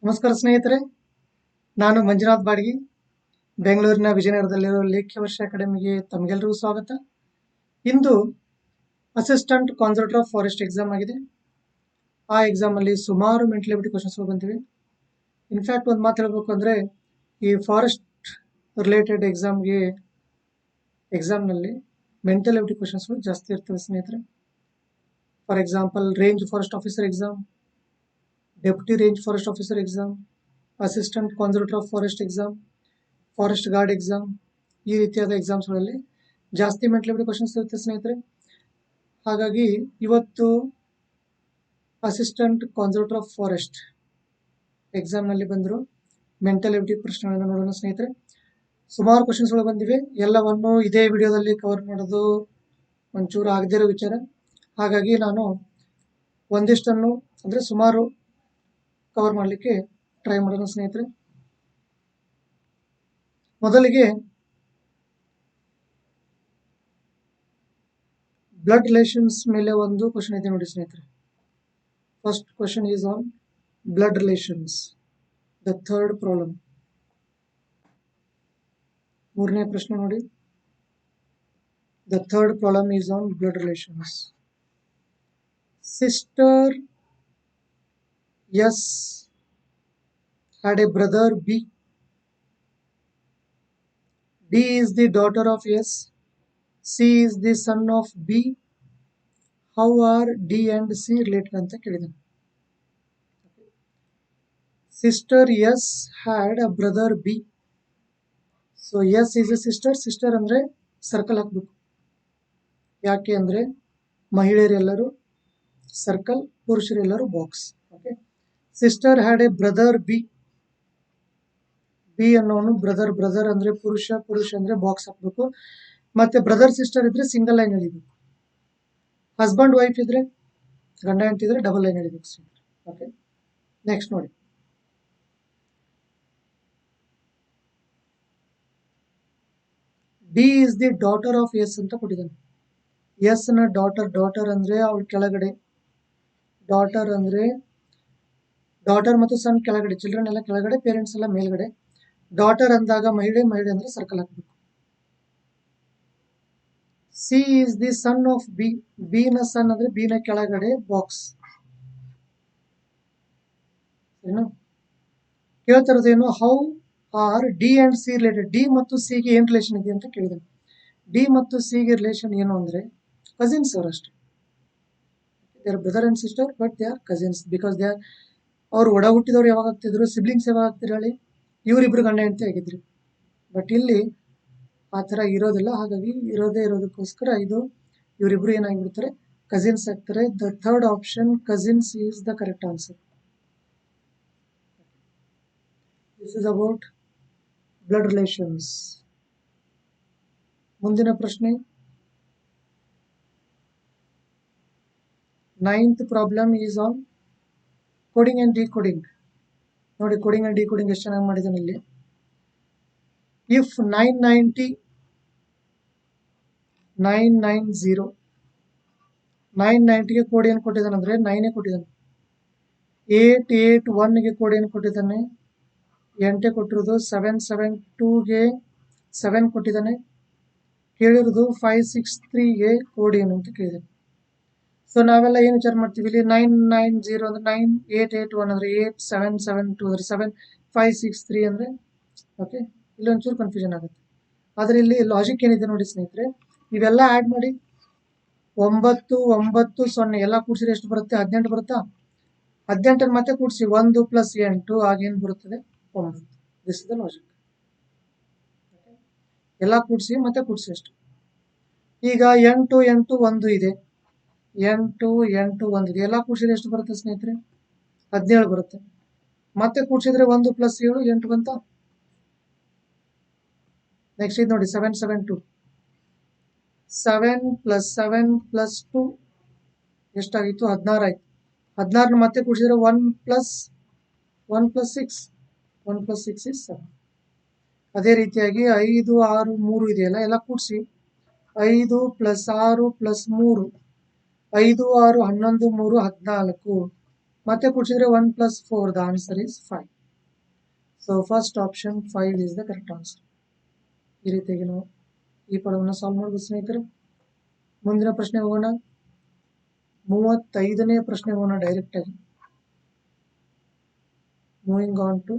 ನಮಸ್ಕಾರ ಸ್ನೇಹಿತರೆ, ನಾನು ಮಂಜುನಾಥ್ ಬಾಡ್ಗಿ, ಬೆಂಗಳೂರಿನ ವಿಜಯನಗರದಲ್ಲಿರೋ ಲೇಖ್ಯ ವರ್ಷ ಅಕಾಡೆಮಿಗೆ ತಮಗೆಲ್ಲರಿಗೂ ಸ್ವಾಗತ. ಇಂದು assistant conservator of forest exam ಆಗಿದೆ. ಆ ಎಕ್ಸಾಮಲ್ಲಿ ಸುಮಾರು ಮೆಂಟಲ್ ಎಬಿಲಿಟಿ ಕ್ವಶನ್ಸ್ಗಳು ಬಂದಿವೆ. ಇನ್ಫ್ಯಾಕ್ಟ್ ಒಂದು ಮಾತು ಹೇಳಬೇಕು ಅಂದರೆ, ಈ ಫಾರೆಸ್ಟ್ ರಿಲೇಟೆಡ್ ಎಕ್ಸಾಮ್ನಲ್ಲಿ ಮೆಂಟಲ್ ಎಬಿಲಿಟಿ ಕ್ವಶನ್ಸ್ಗಳು ಜಾಸ್ತಿ ಇರ್ತವೆ ಸ್ನೇಹಿತರೆ. For example, range forest officer exam, deputy range forest officer exam, assistant conservator of forest exam, forest guard exam, ಈ ರೀತಿಯಾದ ಎಕ್ಸಾಮ್ಸ್ಗಳಲ್ಲಿ ಜಾಸ್ತಿ ಮೆಂಟಲ್ ಎಬಿಲಿಟಿ ಕ್ವಶನ್ಸ್ ಇರುತ್ತೆ ಸ್ನೇಹಿತರೆ. ಹಾಗಾಗಿ ಇವತ್ತು ಅಸಿಸ್ಟೆಂಟ್ ಕಾನ್ಸರ್ವೇಟರ್ ಆಫ್ ಫಾರೆಸ್ಟ್ ಎಕ್ಸಾಮ್ನಲ್ಲಿ ಬಂದರು ಮೆಂಟಲ್ ಎಬಿಲಿಟಿ ಪ್ರಶ್ನೆಗಳನ್ನು ನೋಡೋಣ ಸ್ನೇಹಿತರೆ. ಸುಮಾರು ಕ್ವಶನ್ಸ್ಗಳು ಬಂದಿವೆ. ಎಲ್ಲವನ್ನು ಇದೇ ವಿಡಿಯೋದಲ್ಲಿ ಕವರ್ ಮಾಡೋದು ಒಂಚೂರು ಆಗದೇ ಇರೋ ವಿಚಾರ. ಹಾಗಾಗಿ ನಾನು ಒಂದಿಷ್ಟನ್ನು ಅಂದರೆ ಸುಮಾರು ಕವರ್ ಮಾಡಲಿಕ್ಕೆ ಟ್ರೈ ಮಾಡೋಣ ಸ್ನೇಹಿತರೆ. ಮೊದಲಿಗೆ ಬ್ಲಡ್ ರಿಲೇಷನ್ಸ್ ಮೇಲೆ ಒಂದು ಕ್ವಶನ್ ಇದೆ ನೋಡಿ ಸ್ನೇಹಿತರೆ. First question is on blood relations, the third problem. ಮೂರನೇ ಪ್ರಶ್ನೆ ನೋಡಿ, the third problem is on blood relations. Sister S had a brother B. D is the daughter of S. C is the son of B. How are D and C related ಅಂತ ಕೇಳಿದ್ದಾನೆ. Sister S had a brother B. So S is a sister. Sister ಅಂದರೆ circle ಹಾಕಬೇಕು. ಯಾಕೆ ಅಂದರೆ ಮಹಿಳೆಯರೆಲ್ಲರೂ circle, ಪುರುಷರೆಲ್ಲರೂ box. Okay. Sister had a brother B. B ಅನ್ನೋನು brother ಅಂದ್ರೆ ಪುರುಷ ಅಂದ್ರೆ ಬಾಕ್ಸ್ ಹಾಕ್ಬೇಕು. ಮತ್ತೆ ಬ್ರದರ್ ಸಿಸ್ಟರ್ ಇದ್ರೆ ಸಿಂಗಲ್ ಲೈನ್ ಎಳಿಬೇಕು. ಹಸ್ಬೆಂಡ್ ವೈಫ್ ಇದ್ರೆ, ಗಂಡ ಹೆಂಡತಿ ಇದ್ರೆ ಡಬಲ್ ಲೈನ್ ಎಳಿಬೇಕು. ಓಕೆ. ನೆಕ್ಸ್ಟ್ ನೋಡಿ, D is the daughter of S ಅಂತ ಕೊಟ್ಟಿದ್ದಾನೆ. ಎಸ್ ನ ಡಾಟರ್ ಅಂದ್ರೆ ಅವಳ ಕೆಳಗಡೆ, ಡಾಟರ್ ಮತ್ತು ಸನ್ ಕೆಳಗಡೆ, ಚಿಲ್ಡ್ರನ್ ಎಲ್ಲ ಕೆಳಗಡೆ, ಪೇರೆಂಟ್ಸ್ ಎಲ್ಲ ಮೇಲ್ಗಡೆ. ಡಾಟರ್ ಅಂದಾಗ ಮಹಿಳೆ ಅಂದ್ರೆ ಸರ್ಕಲ್ ಹಾಕಬೇಕು. C is the son of B. B ನ ಸನ್ ಅಂದ್ರೆ ಬಿ ನ ಕೆಳಗಡೆ ಬಾಕ್ಸ್. ಕೇಳ್ತಿರೋದೇನು, how are D and C related. D ಮತ್ತು ಸಿ ಗೆ ಏನ್ ರಿಲೇಷನ್ ಇದೆ ಅಂತ ಕೇಳಿದಾನೆ. ಡಿ ಮತ್ತು ಸಿ ಗೆ ರಿಲೇಷನ್ ಏನು ಅಂದ್ರೆ ಕಸಿನ್ಸ್ ಅವರಷ್ಟೇ. They are brother and sister, but they are cousins because they are, ಅವ್ರು ಒಡ ಹುಟ್ಟಿದವ್ರು ಯಾವಾಗ ಆಗ್ತಿದ್ರು, ಸಿಬ್ಲಿಂಗ್ಸ್ ಯಾವಾಗ ಆಗ್ತಿದ್ರು ಹೇಳಿ, ಇವರಿಬ್ರು ಗಂಡ ಹೆಂಡತಿ ಆಗಿದ್ರು. ಬಟ್ ಇಲ್ಲಿ ಆ ಥರ ಇರೋದಿಲ್ಲ. ಹಾಗಾಗಿ ಇರೋದಕ್ಕೋಸ್ಕರ ಇವರಿಬ್ರು ಏನಾಗಿಬಿಡ್ತಾರೆ, ಕಸಿನ್ಸ್ ಆಗ್ತಾರೆ. The third option, cousins, is the correct answer. This is about blood relations. ಮುಂದಿನ ಪ್ರಶ್ನೆ, 9th problem is on coding and decoding. ನೋಡಿ, ಕೋಡಿಂಗ್ ಅಂಡ್ ಡಿಕೋಡಿಂಗ್ ಎಷ್ಟು ಚೆನ್ನಾಗಿ ಮಾಡಿದ್ದಾನೆ ಇಲ್ಲಿ. ಇಫ್ 990 ಕೋಡ್ ಏನು ಕೊಟ್ಟಿದ್ದಾನೆ ಅಂದ್ರೆ 9 ಕೊಟ್ಟಿದ್ದಾನೆ. 881 ಕೋಡ್ ಏನು ಕೊಟ್ಟಿದ್ದಾನೆ, 8 ಕೊಟ್ಟಿರೋದು. 772 7 ಕೊಟ್ಟಿದ್ದಾನೆ. ಕೇಳಿರೋದು 563 ಕೋಡ್ ಏನು ಅಂತ ಕೇಳಿದ್ದಾನೆ. ಸೊ ನಾವೆಲ್ಲ ಏನು ವಿಚಾರ ಮಾಡ್ತೀವಿ ಇಲ್ಲಿ, 990 ಅಂದ್ರೆ 9, 881 ಅಂದ್ರೆ 8, 772 ಅಂದ್ರೆ 7, 563 ಅಂದ್ರೆ ಓಕೆ. ಇಲ್ಲಿ ಒಂಚೂರು ಕನ್ಫ್ಯೂಷನ್ ಆಗುತ್ತೆ. ಆದ್ರೆ ಇಲ್ಲಿ ಲಾಜಿಕ್ ಏನಿದೆ ನೋಡಿ ಸ್ನೇಹಿತರೆ, ಇವೆಲ್ಲ ಆಡ್ ಮಾಡಿ 9, 9, 0 ಎಲ್ಲ ಕೂಡಿಸಿದ್ರೆ ಎಷ್ಟು ಬರುತ್ತೆ, 18 ಬರುತ್ತಾ. 18 ಮತ್ತೆ ಕೂಡಿಸಿ 1 + 8 ಆಗೇನು ಬರುತ್ತದೆ, 9. This is the logic. ಎಲ್ಲ ಕೂಡಿಸಿ ಮತ್ತೆ ಕೂಡಿಸಿ ಅಷ್ಟು. ಈಗ 8, 8, 1 ಇದೆ. 8, 8, 1 ಇದೆ. ಎಲ್ಲ ಕೂಡಿಸಿದ್ರೆ ಎಷ್ಟು ಬರುತ್ತೆ ಸ್ನೇಹಿತರೆ, 17 ಬರುತ್ತೆ. ಮತ್ತೆ ಕೂಡಿಸಿದ್ರೆ 1 + 7 8 ಬಂತ. ನೆಕ್ಸ್ಟ್ ಇದು ನೋಡಿ, 772 7 + 7 + 2 ಎಷ್ಟಾಗಿತ್ತು, 16 ಆಯ್ತು. 16 ಮತ್ತೆ ಕೂಡಿಸಿದ್ರೆ 1 + 6 is 7. ಅದೇ ರೀತಿಯಾಗಿ 5, 6, 3 ಇದೆಯಲ್ಲ, ಎಲ್ಲ ಕೂಡಿಸಿ 5 + 6 + 3, 5, 6, 11, 3, 14. ಮತ್ತೆ ಕೂಡಿಸಿದ್ರೆ 1 + 4, the answer is 5. So first option 5 is the correct answer. ಈ ರೀತಿಯಾಗಿ ನಾವು ಈ ಪದವನ್ನು ಸಾಲ್ವ್ ಮಾಡಬಹುದು ಸ್ನೇಹಿತರೆ. ಮುಂದಿನ ಪ್ರಶ್ನೆ ಹೋಗೋಣ. 35ನೇ ಪ್ರಶ್ನೆ ಹೋಗೋಣ ಡೈರೆಕ್ಟ್ ಆಗಿ. Moving on to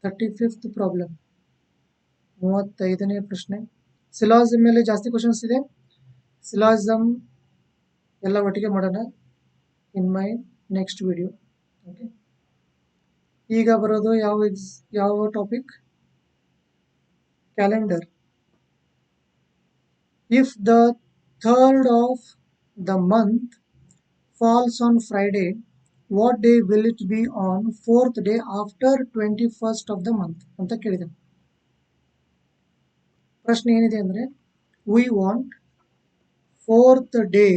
35th problem. 35ನೇ ಪ್ರಶ್ನೆ. ಸಿಲಾಜಿಸಮ್ ಮೇಲೆ ಜಾಸ್ತಿ ಕ್ವಶನ್ಸ್ ಇದೆ. ಸಿಲಾಜಿಸಮ್ ಎಲ್ಲ ಒಟ್ಟಿಗೆ ಮಾಡೋಣ ಇನ್ ಮೈ ನೆಕ್ಸ್ಟ್ ವಿಡಿಯೋ. ಓಕೆ, ಈಗ ಬರೋದು ಯಾವ topic? Calendar. If the 3rd of the month falls on Friday, what day will it be on 4th day after 21st of the month ಅಂತ ಕೇಳಿದೆ. ಪ್ರಶ್ನೆ ಏನಿದೆ ಅಂದ್ರೆ, we want 4th day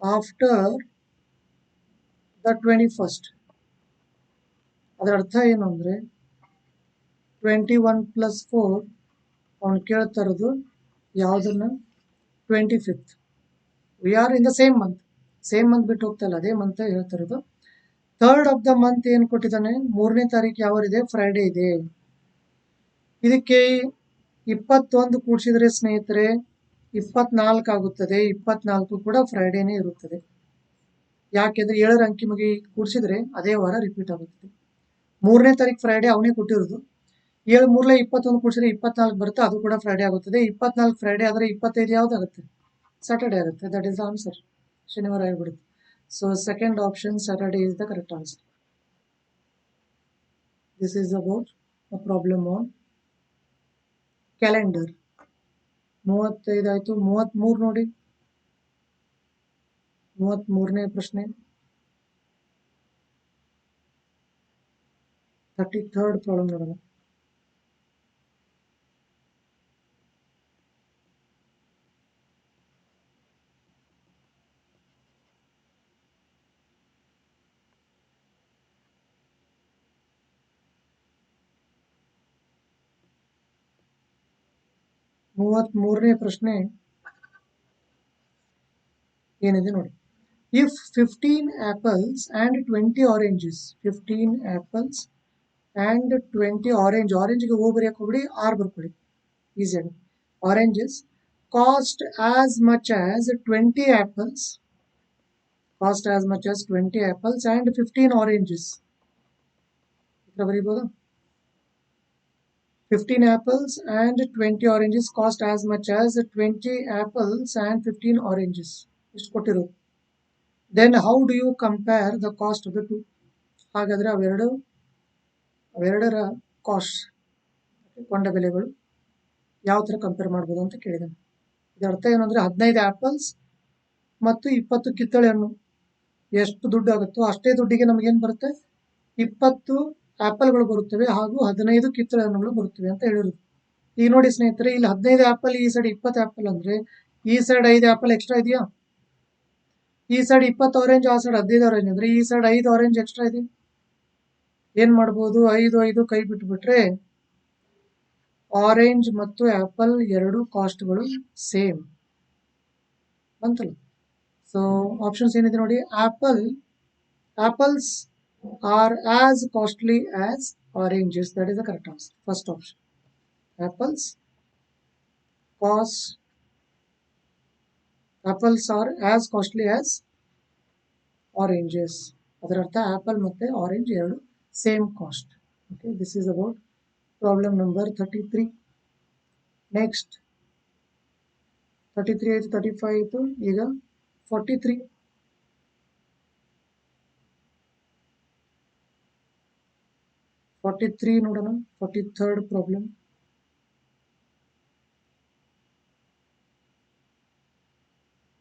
after the 21st. ಅದರ ಅರ್ಥ ಏನು ಅಂದ್ರೆ 21 + 4 ಅವನು ಕೇಳ್ತಾ ಇರೋದು ಯಾವುದನ್ನ? 25th. We are in the same month ಬಿಟ್ಟು ಹೋಗ್ತಾ ಇಲ್ಲ, ಅದೇ ಮಂತ್ ಹೇಳ್ತಾ ಇರೋದು. 3rd of the month ಏನು ಕೊಟ್ಟಿದ್ದಾನೆ? 3ನೇ ತಾರೀಕು ಯಾವರಿದೆ? ಫ್ರೈಡೆ ಇದೆ. ಇದಕ್ಕೆ 21 ಕೂಡಿಸಿದ್ರೆ ಸ್ನೇಹಿತರೆ 24 ಆಗುತ್ತದೆ. 24 ಕೂಡ ಫ್ರೈಡೇನೇ ಇರುತ್ತದೆ. ಯಾಕೆಂದ್ರೆ 7ರ ಅಂಕಿ ಮಗಿ ಕೂಡಿಸಿದ್ರೆ ಅದೇ ವಾರ ರಿಪೀಟ್ ಆಗುತ್ತದೆ. 3ನೇ ತಾರೀಕು ಫ್ರೈಡೆ ಅವನೇ ಕೊಟ್ಟಿರೋದು. 7 3 21 ಕೂಡಿಸಿದ್ರೆ 24 ಬರುತ್ತೆ, ಅದು ಕೂಡ ಫ್ರೈಡೆ ಆಗುತ್ತದೆ. 24 ಫ್ರೈಡೆ ಆದರೆ 25 ಯಾವ್ದಾಗುತ್ತೆ? ಸ್ಯಾಟರ್ಡೆ ಆಗುತ್ತೆ. That is the answer. ಶನಿವಾರ ಆಗಿಬಿಡುತ್ತೆ. So second option Saturday is the correct answer. This is about a problem on calendar. 35 ಆಯ್ತು. 33 ನೋಡಿ. 33ನೇ ಪ್ರಶ್ನೆ. 33rd ಪ್ರಾಬ್ಲಮ್ ನೋಡೋಣ. ಮೂವತ್ಮೂರನೇ ಪ್ರಶ್ನೆ ಏನಿದೆ ನೋಡಿ. If 15 apples and 20 oranges, 15 apples and 20 ಆರೆಂಜ್ಗೆ ಓ ಬರೆಯಕ್ಕೆ ಹೋಗ್ಬಿಡಿ, ಆರ್ ಬರ್ಕೊಳ್ಳಿ, ಈಸಿ ಆಗಿ. Oranges cost as much as 20 apples, cost as much as 20 apples and 15 oranges. ಬರೀಬಹುದು. 15 apples and 20 oranges cost as much as 20 apples and 15 oranges. ಇಷ್ಟು ಕೊಟ್ಟಿರೋದು. Then how do you compare the cost of the two? ಹಾಗಾದ್ರೆ ಅವೆರಡರ cost, ಕೊಂಡ ಬೆಲೆಗಳು ಯಾವ ಥರ compare ಮಾಡ್ಬೋದು ಅಂತ ಕೇಳಿದ್ದಾನೆ. ಇದರ ಅರ್ಥ ಏನಂದ್ರೆ 15 ಆ್ಯಪಲ್ಸ್ ಮತ್ತು 20 ಕಿತ್ತಳೆ ಹಣ್ಣು ಎಷ್ಟು ದುಡ್ಡು ಆಗುತ್ತೋ ಅಷ್ಟೇ ದುಡ್ಡಿಗೆ ನಮಗೇನು ಬರುತ್ತೆ? 20 ಆ್ಯಪಲ್ಗಳು ಬರುತ್ತವೆ ಹಾಗೂ 15 ಕಿತ್ತಳೆ ಹಣ್ಣುಗಳು ಬರುತ್ತವೆ ಅಂತ ಹೇಳಿರೋದು. ಈಗ ನೋಡಿ ಸ್ನೇಹಿತರೆ, ಇಲ್ಲಿ 15 ಆ್ಯಪಲ್, ಈ ಸೈಡ್ 20 ಆ್ಯಪಲ್ ಅಂದ್ರೆ ಈ ಸೈಡ್ 5 ಆ್ಯಪಲ್ ಎಕ್ಸ್ಟ್ರಾ ಇದೆಯಾ? ಈ ಸೈಡ್ 20 ಆರೆಂಜ್, ಆ ಸೈಡ್ 15 ಆರೆಂಜ್ ಅಂದ್ರೆ ಈ ಸೈಡ್ 5 ಆರೆಂಜ್ ಎಕ್ಸ್ಟ್ರಾ ಇದೆ. ಏನ್ ಮಾಡ್ಬೋದು? 5 ಕೈ ಬಿಟ್ಬಿಟ್ರೆ ಆರೆಂಜ್ ಮತ್ತು ಆ್ಯಪಲ್ ಎರಡು ಕಾಸ್ಟ್ಗಳು ಸೇಮ್ ಬಂತಲ್ಲ. ಸೊ ಆಪ್ಷನ್ಸ್ ಏನಿದೆ ನೋಡಿ. Apples are as costly as oranges. That is the correct answer. First option. Apples are as costly as oranges. ಅದರ ಅರ್ಥ ಆಪಲ್ ಮತ್ತೆ ಆರೆಂಜ್ ಎರಡು same cost. Okay, this is about problem number 33. Next 33 ಆಯ್ತು, 35 ಆಯ್ತು, ಈಗ 43. 43 ನೋಡೋಣ. 43rd problem.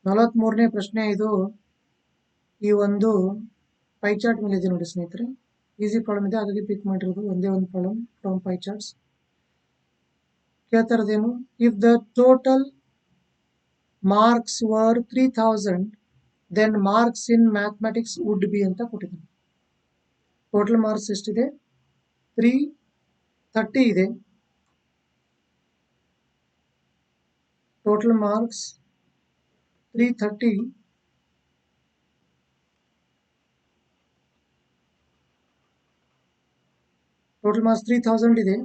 43ನೇ ಪ್ರಶ್ನೆ. ಇದು ಈ ಒಂದು ಪೈ ಚಾರ್ಟ್ ಮೇಲೆ ಇದೆ ನೋಡಿ ಸ್ನೇಹಿತರೆ. ಈಸಿ ಪ್ರಾಬ್ಲಮ್ ಇದೆ, ಹಾಗಾಗಿ ಪಿಕ್ ಮಾಡಿರೋದು ಒಂದೇ ಒಂದು ಪ್ರಾಬ್ಲಮ್ ಫ್ರಮ್ ಪೈ ಚಾರ್ಟ್ಸ್. ಕೇಳ್ತಾ ಇರೋದೇನು? If the total marks were 3000 then marks in mathematics would be ಅಂತ ಕೊಟ್ಟಿದ್ದಾನೆ. ಟೋಟಲ್ ಮಾರ್ಕ್ಸ್ ಎಷ್ಟಿದೆ? 330 ಇದೆ. Total marks 330. ಟೋಟಲ್ ಮಾರ್ಕ್ಸ್ 3000 ಇದೆ.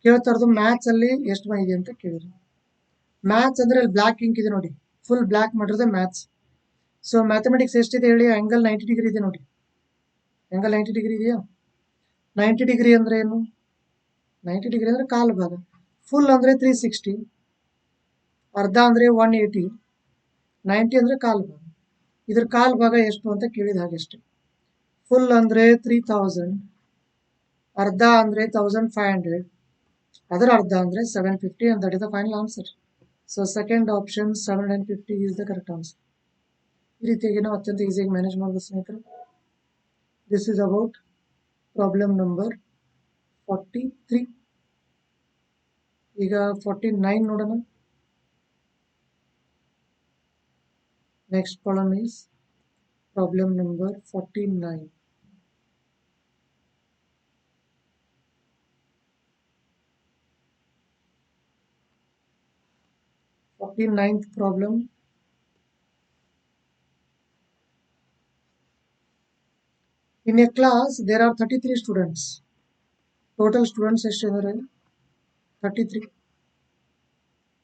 ಕೇಳ್ತಾ ಇರೋದು ಮ್ಯಾಥ್ಸ್ ಅಲ್ಲಿ ಎಷ್ಟು ಬಂದಿದೆ ಅಂತ ಕೇಳಿದ್ರು. ಮ್ಯಾಥ್ಸ್ ಅಂದ್ರೆ ಅಲ್ಲಿ ಬ್ಲ್ಯಾಕ್ ಇಂಕ್ ಇದೆ ನೋಡಿ, ಫುಲ್ ಬ್ಲ್ಯಾಕ್ ಮಾಡಿರೋದೇ ಮ್ಯಾಥ್ಸ್. ಸೊ ಮ್ಯಾಥಮೆಟಿಕ್ಸ್ ಎಷ್ಟಿದೆ ಹೇಳಿ? ಆಂಗಲ್ 90 ಡಿಗ್ರಿ ಇದೆ ನೋಡಿ. ಆಂಗಲ್ 90 ಡಿಗ್ರಿ ಇದೆಯಾ? 90 ಡಿಗ್ರಿ ಅಂದ್ರೆ ಏನು? 90 ಡಿಗ್ರಿ ಅಂದ್ರೆ ಕಾಲು ಭಾಗ. ಫುಲ್ ಅಂದ್ರೆ 360, ಅರ್ಧ ಅಂದ್ರೆ 180, 90 ಅಂದ್ರೆ ಕಾಲು ಭಾಗ. ಇದ್ರ ಕಾಲು ಭಾಗ ಎಷ್ಟು ಅಂತ ಕೇಳಿದ ಹಾಗೆಷ್ಟೇ. ಫುಲ್ ಅಂದ್ರೆ 3000, ಅರ್ಧ ಅಂದ್ರೆ 1500, ಅದರ ಅರ್ಧ ಅಂದ್ರೆ 750, and that is the final answer. So second option 750 is the correct answer. ಈ ರೀತಿಯಾಗಿ ನಾವು ಅತ್ಯಂತ ಈಸಿಯಾಗಿ ಮ್ಯಾನೇಜ್ ಮಾಡಬಹುದು ಸ್ನೇಹಿತರೆ. This is about problem number 43. ಈಗ 49 ನೋಡೋಣ. Next problem is problem number 49. Ninth problem. In a class, there are 33 students. Total students are 33,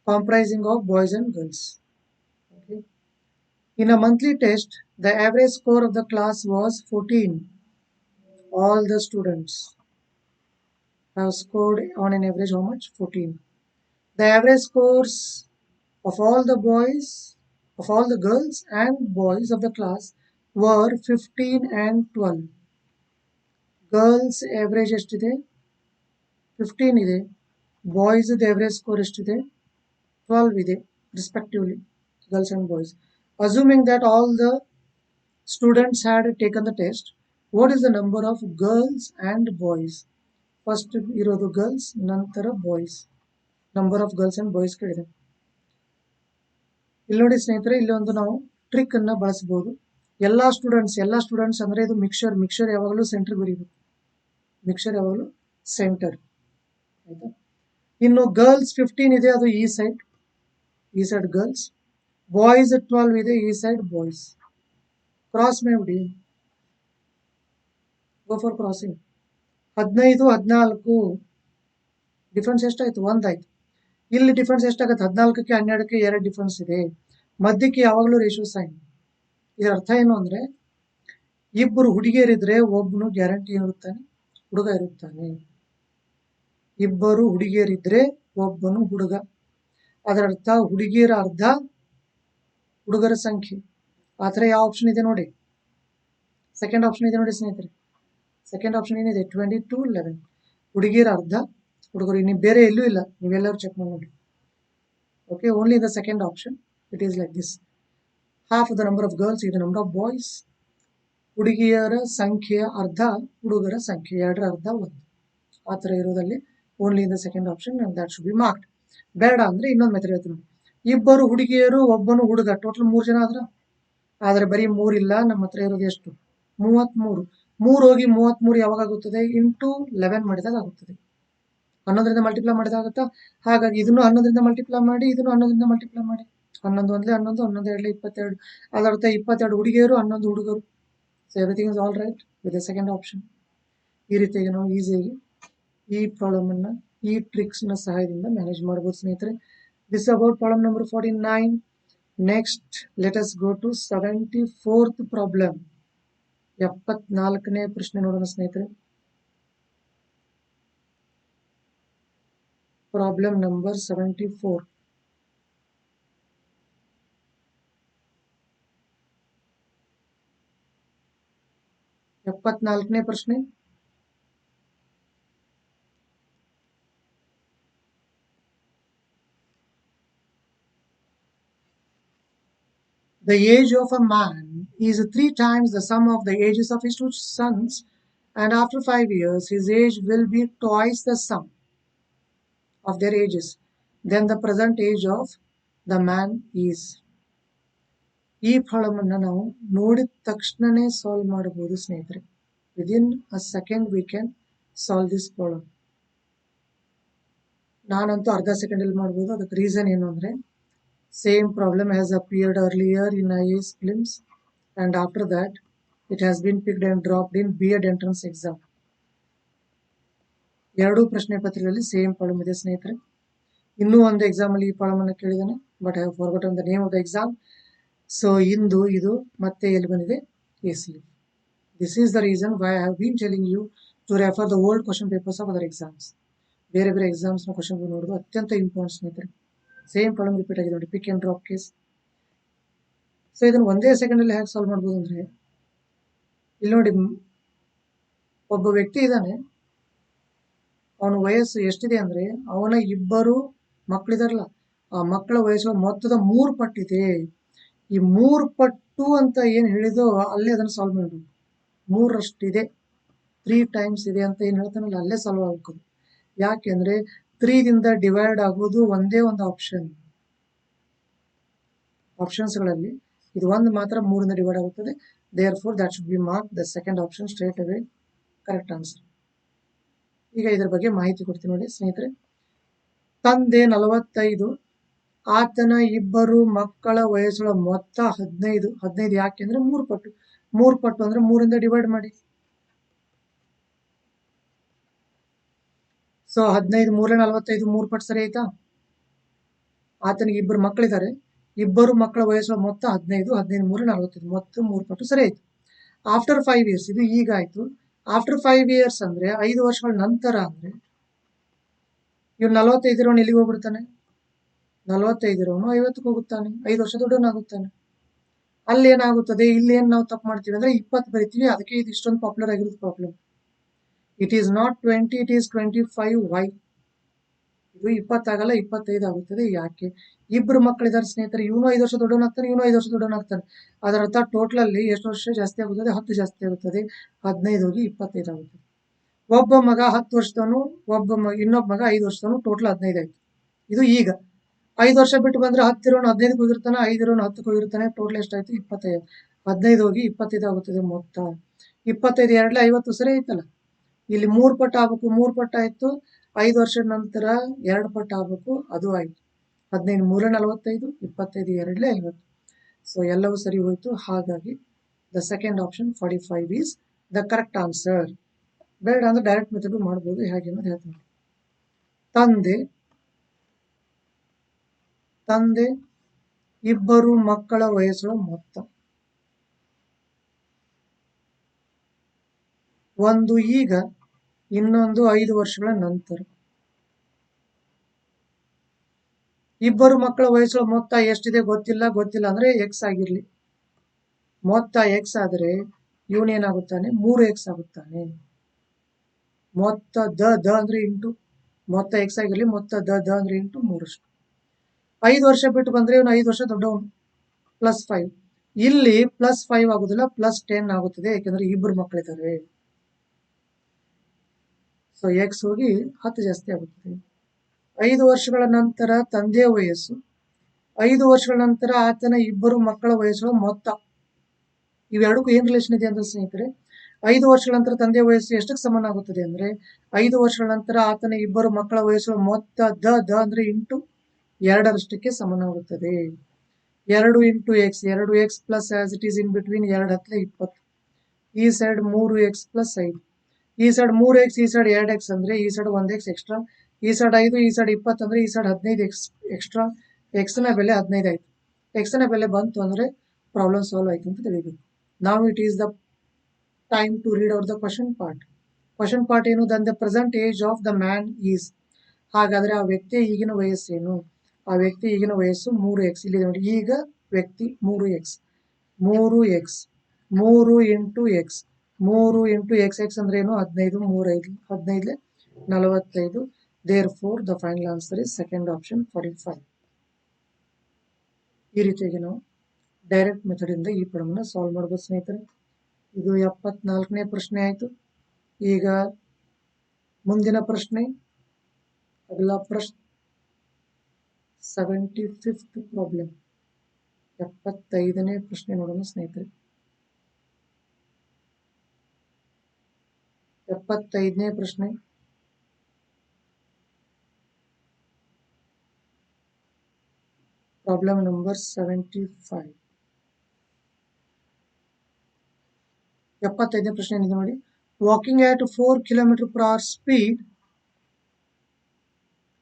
comprising of boys and girls. Okay. In a monthly test, the average score of the class was 14. All the students have scored on an average how much? 14. The average scores of all the girls and boys of the class were 15 and 12. Girls average ಎಷ್ಟಿದೆ? 15 ಇದೆ. Boys average score ಎಷ್ಟಿದೆ? 12 ಇದೆ respectively, girls and boys. Assuming that all the students had taken the test, what is the number of girls and boys? First ಇರೋದು girls, ನಂತರ boys. Number of girls and boys ಕೇಳಿದೆ. ಇಲ್ಲಿ ನೋಡಿ ಸ್ನೇಹಿತರೆ, ಇಲ್ಲಿ ಒಂದು ನಾವು ಟ್ರಿಕ್ ಅನ್ನ ಬಳಸಬಹುದು. ಎಲ್ಲಾ ಸ್ಟೂಡೆಂಟ್ಸ್ ಅಂದ್ರೆ ಇದು ಮಿಕ್ಸರ್ ಯಾವಾಗಲೂ ಸೆಂಟರ್ ಬರೀಬೇಕು. ಮಿಕ್ಸರ್ ಯಾವಾಗಲೂ ಸೆಂಟರ್, ಆಯ್ತಾ? ಇನ್ನು ಗರ್ಲ್ಸ್ 15 ಇದೆ, ಅದು ಈ ಸೈಡ್ ಗರ್ಲ್ಸ್. ಬಾಯ್ಸ್ 12 ಇದೆ, ಈ ಸೈಡ್ ಬಾಯ್ಸ್. ಕ್ರಾಸ್ ಮಾಡಿ, ಗೋ ಫಾರ್ ಕ್ರಾಸಿಂಗ್. 15 14 ಡಿಫ್ರೆನ್ಸ್ ಎಷ್ಟಾಯ್ತು? 1 ಆಯ್ತು. ಇಲ್ಲಿ ಡಿಫ್ರೆನ್ಸ್ ಎಷ್ಟಾಗುತ್ತೆ? 14ಕ್ಕೆ 12ಕ್ಕೆ 2 ಡಿಫ್ರೆನ್ಸ್ ಇದೆ. ಮಧ್ಯಕ್ಕೆ ಯಾವಾಗಲೂ ರೇಷಿಯೋ ಸೈನ್. ಇದರ ಅರ್ಥ ಏನು ಅಂದ್ರೆ, ಇಬ್ಬರು ಹುಡುಗಿಯರಿದ್ರೆ ಒಬ್ಬನು ಗ್ಯಾರಂಟಿ ಇರುತ್ತಾನೆ, ಹುಡುಗ ಇರುತ್ತಾನೆ. ಇಬ್ಬರು ಹುಡುಗಿಯರಿದ್ರೆ ಒಬ್ಬನು ಹುಡುಗ. ಅದರ ಅರ್ಥ ಹುಡುಗಿಯರ ಅರ್ಧ ಹುಡುಗರ ಸಂಖ್ಯೆ. ಆ ಥರ ಯಾವ ಆಪ್ಷನ್ ಇದೆ ನೋಡಿ? ಸೆಕೆಂಡ್ ಆಪ್ಷನ್ ಇದೆ ನೋಡಿ ಸ್ನೇಹಿತರೆ. ಸೆಕೆಂಡ್ ಆಪ್ಷನ್ ಏನಿದೆ? 22-11. ಹುಡುಗಿಯರ ಅರ್ಧ ಹುಡುಗರು. ಇನ್ನು ಬೇರೆ ಎಲ್ಲೂ ಇಲ್ಲ, ನೀವೆಲ್ಲರೂ ಚೆಕ್ ಮಾಡಿ ನೋಡಿ. Okay, only in the second option it is like this. Half the number of girls ಇದು ನಂಬರ್ ಆಫ್ ಬಾಯ್ಸ್. ಹುಡುಗಿಯರ ಸಂಖ್ಯೆಯ ಅರ್ಧ ಹುಡುಗರ ಸಂಖ್ಯೆ, ಎರಡರ ಅರ್ಧ 1. ಆ ಥರ ಇರೋದಲ್ಲಿ only in the second option, and that should be marked. ಬೇಡ ಅಂದ್ರೆ ಇನ್ನೊಂದು ಮೆಥಡ್ ಹೇಳ್ತೀನಿ. ಇಬ್ಬರು ಹುಡುಗಿಯರು ಒಬ್ಬನು ಹುಡುಗ, ಟೋಟಲ್ 3 ಜನ ಆದ್ರೆ ಬರೀ 3 ಇಲ್ಲ. ನಮ್ಮ ಹತ್ರ ಇರೋದು ಎಷ್ಟು? 33. 3 ಹೋಗಿ 33 ಯಾವಾಗ ಆಗುತ್ತದೆ? ಇಂಟು 11 ಮಾಡಿದಾಗ ಆಗುತ್ತದೆ. 11ರಿಂದ ಮಲ್ಟಿಪ್ಲೈ ಮಾಡಿದಾಗ ಆಗುತ್ತಾ? ಹಾಗಾಗಿ ಇದನ್ನು 11ರಿಂದ ಮಲ್ಟಿಪ್ಲೈ ಮಾಡಿ, ಇದನ್ನು 11ರಿಂದ ಮಲ್ಟಿಪ್ಲೈ ಮಾಡಿ. 11 ಒಂದ್ಲೆ 11, 11 ಎರಡ್ಲೆ 22. ಅದರ್ಥ 22 ಹುಡುಗಿಯರು, 11 ಹುಡುಗರು. So everything is all right with the second option. ಈ ರೀತಿಯಾಗಿ ನಾವು ಈಸಿಯಾಗಿ ಈ ಪ್ರಾಬ್ಲಮ್ ಅನ್ನ ಈ ಟ್ರಿಕ್ಸ್ ನ ಸಹಾಯದಿಂದ ಮ್ಯಾನೇಜ್ ಮಾಡಬಹುದು ಸ್ನೇಹಿತರೆ. This about problem number 49. Next let us go to 74th problem. 74ನೇ ಪ್ರಶ್ನೆ ನೋಡೋಣ ಸ್ನೇಹಿತರೆ. Problem number 74. ಎಪ್ಪತ್ನಾಲ್ಕನೇ ಪ್ರಶ್ನೆ. The age of a man is 3 times the sum of the ages of his 2 sons, and after 5 years his age will be twice the sum of their ages. Then the present age of the man is. ಈ problem ಅನ್ನ ನಾವು ನೋಡಿದ ತಕ್ಷಣನೇ solve ಮಾಡಬಹುದು ಸ್ನೇಹಿತರೆ. Within a second we can solve this problem. ನಾನಂತೂ ಅರ್ಧ second ಅಲ್ಲಿ ಮಾಡಬಹುದು. ಅದಕ್ಕೆ ರೀಸನ್ ಏನು ಅಂದ್ರೆ, same problem has appeared earlier in IAS prelims, and after that it has been picked and dropped in B.Ed entrance exam. ಎರಡೂ ಪ್ರಶ್ನೆ ಪತ್ರಿಕೆಯಲ್ಲಿ ಸೇಮ್ ಪ್ರಾಬ್ಲಮ್ ಇದೆ ಸ್ನೇಹಿತರೆ. ಇನ್ನೂ ಒಂದು ಎಕ್ಸಾಮ್ ಅಲ್ಲಿ ಈ ಪ್ರಾಬ್ಲಮ್ ಅನ್ನು ಕೇಳಿದ್ದಾನೆ, but I have forgotten the name of the exam. So ಇಂದು ಇದು ಮತ್ತೆ ಎಲ್ಲಿ ಬಂದಿದೆ, AC. This is the reason why I have been telling you to refer the old question papers of other exams. ಬೇರೆ ಬೇರೆ ಎಕ್ಸಾಮ್ಸ್ನ question ನೋಡೋದು ಅತ್ಯಂತ important ಸ್ನೇಹಿತರೆ. ಸೇಮ್ ಪ್ರಾಬ್ಲಮ್ ರಿಪೀಟ್ ಆಗಿದೆ ನೋಡಿ, pick and drop case. So ಇದನ್ನು ಒಂದೇ ಸೆಕೆಂಡ್ ಅಲ್ಲಿ ಹೇಗೆ ಸಾಲ್ವ್ ಮಾಡ್ಬೋದು ಅಂದ್ರೆ, ಇಲ್ಲಿ ನೋಡಿ, ಒಬ್ಬ ವ್ಯಕ್ತಿ ಇದ್ದಾನೆ, ಅವನ ವಯಸ್ಸು ಎಷ್ಟಿದೆ ಅಂದ್ರೆ ಅವನ ಇಬ್ಬರು ಮಕ್ಕಳಿದಾರಲ್ಲ, ಆ ಮಕ್ಕಳ ವಯಸ್ಸು ಮೊತ್ತದ 3 ಪಟ್ಟಿದೆ. ಈ 3 ಪಟ್ಟು ಅಂತ ಏನ್ ಹೇಳಿದೋ ಅಲ್ಲೇ ಅದನ್ನು ಸಾಲ್ವ್ ಮಾಡಬೇಕು. 3ರಷ್ಟಿದೆ, 3 ಟೈಮ್ಸ್ ಇದೆ ಅಂತ ಏನ್ ಹೇಳ್ತಾನಲ್ಲ ಅಲ್ಲೇ ಸಾಲ್ವ್ ಆಗಬೇಕು. ಯಾಕೆಂದ್ರೆ 3ದಿಂದ ಡಿವೈಡ್ ಆಗೋದು ಒಂದೇ ಒಂದು ಆಪ್ಷನ್ಸ್ಗಳಲ್ಲಿ ಇದು ಒಂದು ಮಾತ್ರ 3ರಿಂದ ಡಿವೈಡ್ ಆಗುತ್ತದೆ. therefore that should be marked the second option straight away correct answer. ಈಗ ಇದರ ಬಗ್ಗೆ ಮಾಹಿತಿ ಕೊಡ್ತೀನಿ ನೋಡಿ ಸ್ನೇಹಿತರೆ. ತಂದೆ 45, ಆತನ ಇಬ್ಬರು ಮಕ್ಕಳ ವಯಸ್ಸುಗಳ ಮೊತ್ತ 15. 15 ಯಾಕೆಂದ್ರೆ 3 ಪಟ್ಟು. 3 ಪಟ್ಟು ಅಂದ್ರೆ 3ರಿಂದ ಡಿವೈಡ್ ಮಾಡಿ. ಸೊ 15 3 45, 3 ಪಟ್ಟು ಸರಿ ಆಯ್ತಾ. ಆತನಿಗೆ ಇಬ್ಬರು ಮಕ್ಕಳಿದ್ದಾರೆ, ಇಬ್ಬರು ಮಕ್ಕಳ ವಯಸ್ಸುಗಳ ಮೊತ್ತ 15, 15 3 45, ಮೊತ್ತ 3 ಪಟ್ಟು ಸರಿ ಆಯ್ತು. ಆಫ್ಟರ್ 5 years, ಇದು ಈಗ ಆಯ್ತು. ಆಫ್ಟರ್ 5 years ಅಂದ್ರೆ 5 ವರ್ಷಗಳ ನಂತರ ಅಂದ್ರೆ ಇವ್ರು 45 ಇರೋನು ಎಲ್ಲಿಗೆ ಹೋಗ್ಬಿಡ್ತಾನೆ, 45 ಇರೋನು 50ಕ್ಕೆ ಹೋಗುತ್ತಾನೆ, 5 ವರ್ಷ ದೊಡ್ಡವನಾಗುತ್ತಾನೆ. ಅಲ್ಲಿ ಏನಾಗುತ್ತದೆ, ಇಲ್ಲಿ ಏನ್ ನಾವು ತಪ್ಪು ಮಾಡ್ತೀವಿ ಅಂದ್ರೆ 20 ಬರಿತೀವಿ. ಅದಕ್ಕೆ ಇದು ಇಷ್ಟೊಂದು ಪಾಪ್ಯುಲರ್ ಆಗಿರೋದು problem. It is not 20, it is 25. Why? ಇದು 20 ಆಗಲ್ಲ, 25 ಆಗುತ್ತದೆ. ಯಾಕೆ? ಇಬ್ರು ಮಕ್ಕಳಿದ್ದಾರೆ ಸ್ನೇಹಿತರೆ, ಇವನು 5 ವರ್ಷ ದೊಡ್ಡವನಾಗ್ತಾನೆ, ಇವನು 5 ವರ್ಷ ದೊಡ್ಡವನಾಗ್ತಾನೆ. ಅದರ ಅರ್ಥ ಟೋಟಲ್ ಅಲ್ಲಿ ಎಷ್ಟು ವರ್ಷ ಜಾಸ್ತಿ ಆಗುತ್ತದೆ, 10 ಜಾಸ್ತಿ ಆಗುತ್ತದೆ. 15 ಹೋಗಿ 25 ಆಗುತ್ತದೆ. ಒಬ್ಬ ಮಗ 10 ವರ್ಷದವನು, ಇನ್ನೊಬ್ಬ ಮಗ 5 ವರ್ಷದವನು, ಟೋಟಲ್ 15 ಆಯ್ತು. ಇದು ಈಗ 5 ವರ್ಷ ಬಿಟ್ಟು ಬಂದ್ರೆ 10 ಇರೋನು 15ಕ್ಕೆ ಹೋಗಿರ್ತಾನೆ, 5 ಇರೋನು 10ಕ್ಕೆ ಹೋಗಿರ್ತಾನೆ. ಟೋಟಲ್ ಎಷ್ಟಾಯ್ತು, 25. 15 ಹೋಗಿ 25 ಆಗುತ್ತದೆ ಮೊತ್ತ. 25 2 50 ಸರಿ ಆಯ್ತಲ್ಲ. ಇಲ್ಲಿ 3 ಪಟ್ಟು ಆಗ್ಬೇಕು, 3 ಪಟ್ಟು ಆಯ್ತು. 5 ವರ್ಷದ ನಂತರ 2 ಪಟ್ಟು ಆಗ್ಬೇಕು, ಅದು ಆಯ್ತು. 15 3 45, 25 2 50. ಸೊ ಎಲ್ಲವೂ ಸರಿ ಹೋಯ್ತು. ಹಾಗಾಗಿ the second option 45 is the correct answer. ಬೇಡ ಅಂದ್ರೆ ಡೈರೆಕ್ಟ್ ಮೆಥಡ್ ಮಾಡ್ಬೋದು, ಹೇಗೆ ಅನ್ನೋದು ಹೇಳ್ತೀನಿ. ತಂದೆ ಇಬ್ಬರು ಮಕ್ಕಳ ವಯಸ್ಸುಗಳ ಮೊತ್ತ, ಒಂದು ಈಗ, ಇನ್ನೊಂದು 5 ವರ್ಷಗಳ ನಂತರ. ಇಬ್ಬರು ಮಕ್ಕಳ ವಯಸ್ಸುಗಳ ಮೊತ್ತ ಎಷ್ಟಿದೆ ಗೊತ್ತಿಲ್ಲ ಅಂದ್ರೆ ಎಕ್ಸ್ ಆಗಿರ್ಲಿ. ಮೊತ್ತ ಎಕ್ಸ್ ಆದ್ರೆ ಇವನೇನಾಗುತ್ತಾನೆ, 3x ಆಗುತ್ತಾನೆ. ಮೊತ್ತ ದ ಅಂದ್ರೆ ಇಂಟು, ಮೊತ್ತ ಎಕ್ಸ್ ಆಗಿರ್ಲಿ, ಮೊತ್ತ ದ ಅಂದ್ರೆ ಇಂಟು 3. 5 ವರ್ಷ ಬಿಟ್ಟು ಬಂದ್ರೆ ಇವನು 5 ವರ್ಷ ದೊಡ್ಡವನು, +5. ಇಲ್ಲಿ +5 ಆಗುದಿಲ್ಲ, +10 ಆಗುತ್ತದೆ, ಯಾಕಂದ್ರೆ ಇಬ್ಬರು ಮಕ್ಕಳಿದ್ದಾರೆ. ಸೊ ಎಕ್ಸ್ ಹೋಗಿ 10 ಜಾಸ್ತಿ ಆಗುತ್ತದೆ. 5 ವರ್ಷಗಳ ನಂತರ ತಂದೆಯ ವಯಸ್ಸು, 5 ವರ್ಷಗಳ ನಂತರ ಆತನ ಇಬ್ಬರು ಮಕ್ಕಳ ವಯಸ್ಸುಗಳ ಮೊತ್ತ. ಇವೆರಡಕ್ಕೂ ಏನ್ ರಿಲೇಷನ್ ಇದೆ ಅಂದ್ರೆ ಸ್ನೇಹಿತರೆ, 5 ವರ್ಷಗಳ ನಂತರ ತಂದೆಯ ವಯಸ್ಸು ಎಷ್ಟಕ್ಕೆ ಸಮನಾಗುತ್ತದೆ ಅಂದ್ರೆ 5 ವರ್ಷಗಳ ನಂತರ ಆತನ ಇಬ್ಬರು ಮಕ್ಕಳ ವಯಸ್ಸುಗಳ ಮೊತ್ತ ದ ಅಂದ್ರೆ ಇಂಟು 2ರಷ್ಟಕ್ಕೆ ಸಮನಾಗುತ್ತದೆ. 2 into x, 2x plus as it is in between 2 10 20. ಈ ಸೈಡ್ 3x ಪ್ಲಸ್ 5, ಈ ಸೈಡ್ 3x, ಈ ಸೈಡ್ 2x ಅಂದ್ರೆ ಈ ಸೈಡ್ 1x ಎಕ್ಸ್ಟ್ರಾ, ಈ ಸೈಡ್ 5, ಈ ಸೈಡ್ 20 ಅಂದ್ರೆ ಈ ಸೈಡ್ 15 ಎಕ್ಸ್ಟ್ರಾ. ಎಕ್ಸ್ ನ ಬೆಲೆ 15 ಆಯ್ತು. ಎಕ್ಸ್ ನ ಬೆಲೆ ಬಂತು ಅಂದ್ರೆ ಪ್ರಾಬ್ಲಮ್ ಸಾಲ್ವ್ ಆಯ್ತು ಅಂತ ತಿಳಿಬೇಕು. ನಾವು it is the time to read out the question part. Question part ಏನು, then the present age of the man is. ಹಾಗಾದ್ರೆ ಆ ವ್ಯಕ್ತಿಯ ಈಗಿನ ವಯಸ್ಸೇನು? ಆ ವ್ಯಕ್ತಿ ಈಗಿನ ವಯಸ್ಸು 3x. ಇಲ್ಲಿ ನೋಡಿ, ಈಗ ವ್ಯಕ್ತಿ 3x, 3 into X, 3 into X ಅಂದ್ರೆ ಏನು, 15, 3 15 45. therefore the final answer is second option 45. ಈ ರೀತಿಯಾಗಿ ನಾವು ಡೈರೆಕ್ಟ್ ಮೆಥಡ್ ಇಂದ ಈ ಪ್ರಾಬ್ಲಮ್ ಸಾಲ್ವ್ ಮಾಡಬಹುದು ಸ್ನೇಹಿತರೆ. ಇದು 74ನೇ ಪ್ರಶ್ನೆ ಆಯ್ತು. ಈಗ ಮುಂದಿನ ಪ್ರಶ್ನೆ, ಅಗಲ ಪ್ರಶ್ನೆ 75th ಪ್ರಾಬ್ಲಮ್, 75ನೇ ಪ್ರಶ್ನೆ ನೋಡೋಣ ಸ್ನೇಹಿತರೆ. 75ನೇ ಪ್ರಶ್ನೆ, ಪ್ರಾಬ್ಲಮ್ ನಂಬರ್ 75. 75ನೇ ಪ್ರಶ್ನೆ ಏನಿದೆ ನೋಡಿ, walking at 4 km/h speed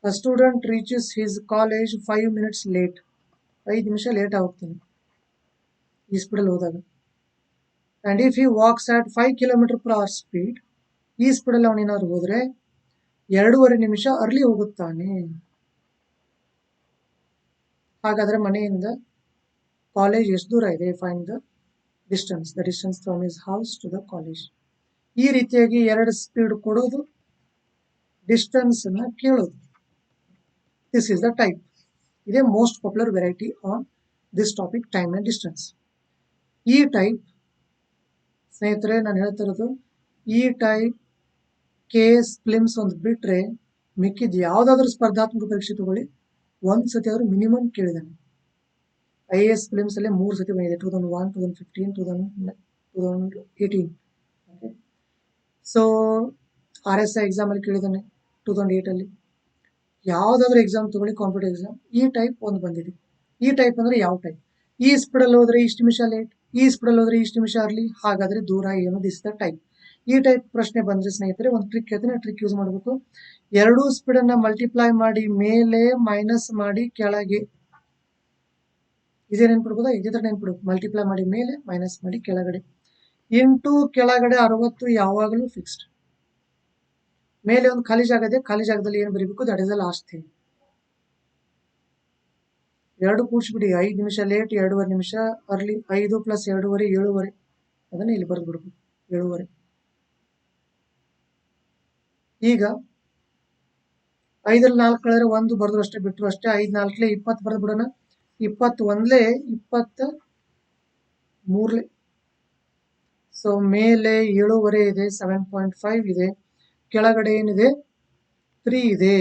A student reaches his college 5 minutes late. 5 ನಿಮಿಷ ಲೇಟ್ ಹೋಗ್ತಾನೆ ಈ ಸ್ಪೀಡಲ್ಲಿ ಹೋದಾಗ. And if he walks at 5 km/h speed, ಈ ಸ್ಪೀಡಲ್ಲಿ ಅವನೇನಾದ್ರು ಹೋದರೆ 2.5 ನಿಮಿಷ ಅರ್ಲಿ ಹೋಗುತ್ತಾನೆ. ಹಾಗಾದರೆ ಮನೆಯಿಂದ ಕಾಲೇಜ್ ಎಷ್ಟು ದೂರ ಇದೆ? Find the distance from his house to the college. ಈ ರೀತಿಯಾಗಿ 2 ಸ್ಪೀಡ್ ಕೊಡೋದು, ಡಿಸ್ಟೆನ್ಸ್ ಅನ್ನ ಕೇಳೋದು. This is the type. ಇದೇ most popular variety on this topic, time and distance. ಈ ಟೈಪ್ ಸ್ನೇಹಿತರೆ ನಾನು ಹೇಳ್ತಿರೋದು, ಈ ಟೈಪ್ KS ಫಿಲಿಮ್ಸ್ ಒಂದು ಬಿಟ್ರೆ ಮಿಕ್ಕಿದ ಯಾವುದಾದ್ರೂ ಸ್ಪರ್ಧಾತ್ಮಕ ಪರೀಕ್ಷೆ ತಗೊಳ್ಳಿ, ಒಂದು ಸತಿ ಆದರೂ ಮಿನಿಮಮ್ ಕೇಳಿದ್ದಾನೆ. IAS ಫಿಲಿಮ್ಸ್ ಅಲ್ಲೇ 3 ಸತಿ ಬಂದಿದೆ, 2001, 2015, 2018. ಓಕೆ, ಸೊ RSI ಎಕ್ಸಾಮ್ ಅಲ್ಲಿ ಕೇಳಿದ್ದಾನೆ 2008 ಅಲ್ಲಿ. ಯಾವುದಾದ್ರೂ ಎಕ್ಸಾಮ್ ತಗೊಳ್ಳಿ, ಕಾಂಪಿಟೇಟಿವ್ ಎಕ್ಸಾಮ್, ಈ ಟೈಪ್ ಒಂದು ಬಂದಿದೆ. ಈ ಟೈಪ್ ಅಂದ್ರೆ ಯಾವ ಟೈಪ್? ಈ ಸ್ಪೀಡಲ್ಲಿ ಹೋದ್ರೆ ಇಷ್ಟು ನಿಮಿಷ ಲೇಟ್, ಈ ಸ್ಪೀಡಲ್ಲಿ ಹೋದ್ರೆ ಇಷ್ಟು ನಿಮಿಷ ಅರ್ಲಿ, ಹಾಗಾದ್ರೆ ದೂರ ಏನು? This the type. ಈ ಟೈಪ್ ಪ್ರಶ್ನೆ ಬಂದ್ರೆ ಸ್ನೇಹಿತರೆ ಒಂದು ಟ್ರಿಕ್ ಹೇಳ್ತೀನಿ, ಟ್ರಿಕ್ ಯೂಸ್ ಮಾಡಬೇಕು. 2 ಸ್ಪೀಡನ್ನ ಮಲ್ಟಿಪ್ಲೈ ಮಾಡಿ ಮೇಲೆ, ಮೈನಸ್ ಮಾಡಿ ಕೆಳಗೆ. ಇದೇ ನೆನ್ಪಿಡ್ಬೋದಾ? ಇದೇ ತರ ನೆನ್ಪಿಡ್ಬೇಕು. ಮಲ್ಟಿಪ್ಲೈ ಮಾಡಿ ಮೇಲೆ, ಮೈನಸ್ ಮಾಡಿ ಕೆಳಗಡೆ. ಇಂಟು ಕೆಳಗಡೆ 60 ಯಾವಾಗಲೂ ಫಿಕ್ಸ್ಡ್. ಮೇಲೆ ಒಂದು ಖಾಲಿ ಜಾಗ ಇದೆ, ಖಾಲಿ ಜಾಗದಲ್ಲಿ ಏನು ಬರೀಬೇಕು? That is the last thing. 2 ಕೂಡಿಸ್ಬಿಡಿ. 5 ನಿಮಿಷ ಲೇಟ್, 2.5 ನಿಮಿಷ ಅರ್ಲಿ. 5 + 2.5 7.5. ಅದನ್ನ ಇಲ್ಲಿ ಬರೆದು ಬಿಡ್ಬೇಕು, 7.5. ಈಗ 5ರಲ್ಲಿ 4 ಕಳೆದ್ರೆ 1 ಬರೆದ್ರು ಅಷ್ಟೇ, ಬಿಟ್ಟರು ಅಷ್ಟೇ. 5 4 20 ಬರೆದು ಬಿಡೋಣ. 21 23. ಸೊ ಮೇಲೆ 7.5 ಇದೆ, 7.5 ಇದೆ. ಕೆಳಗಡೆ ಏನಿದೆ? 3 ಇದೆ.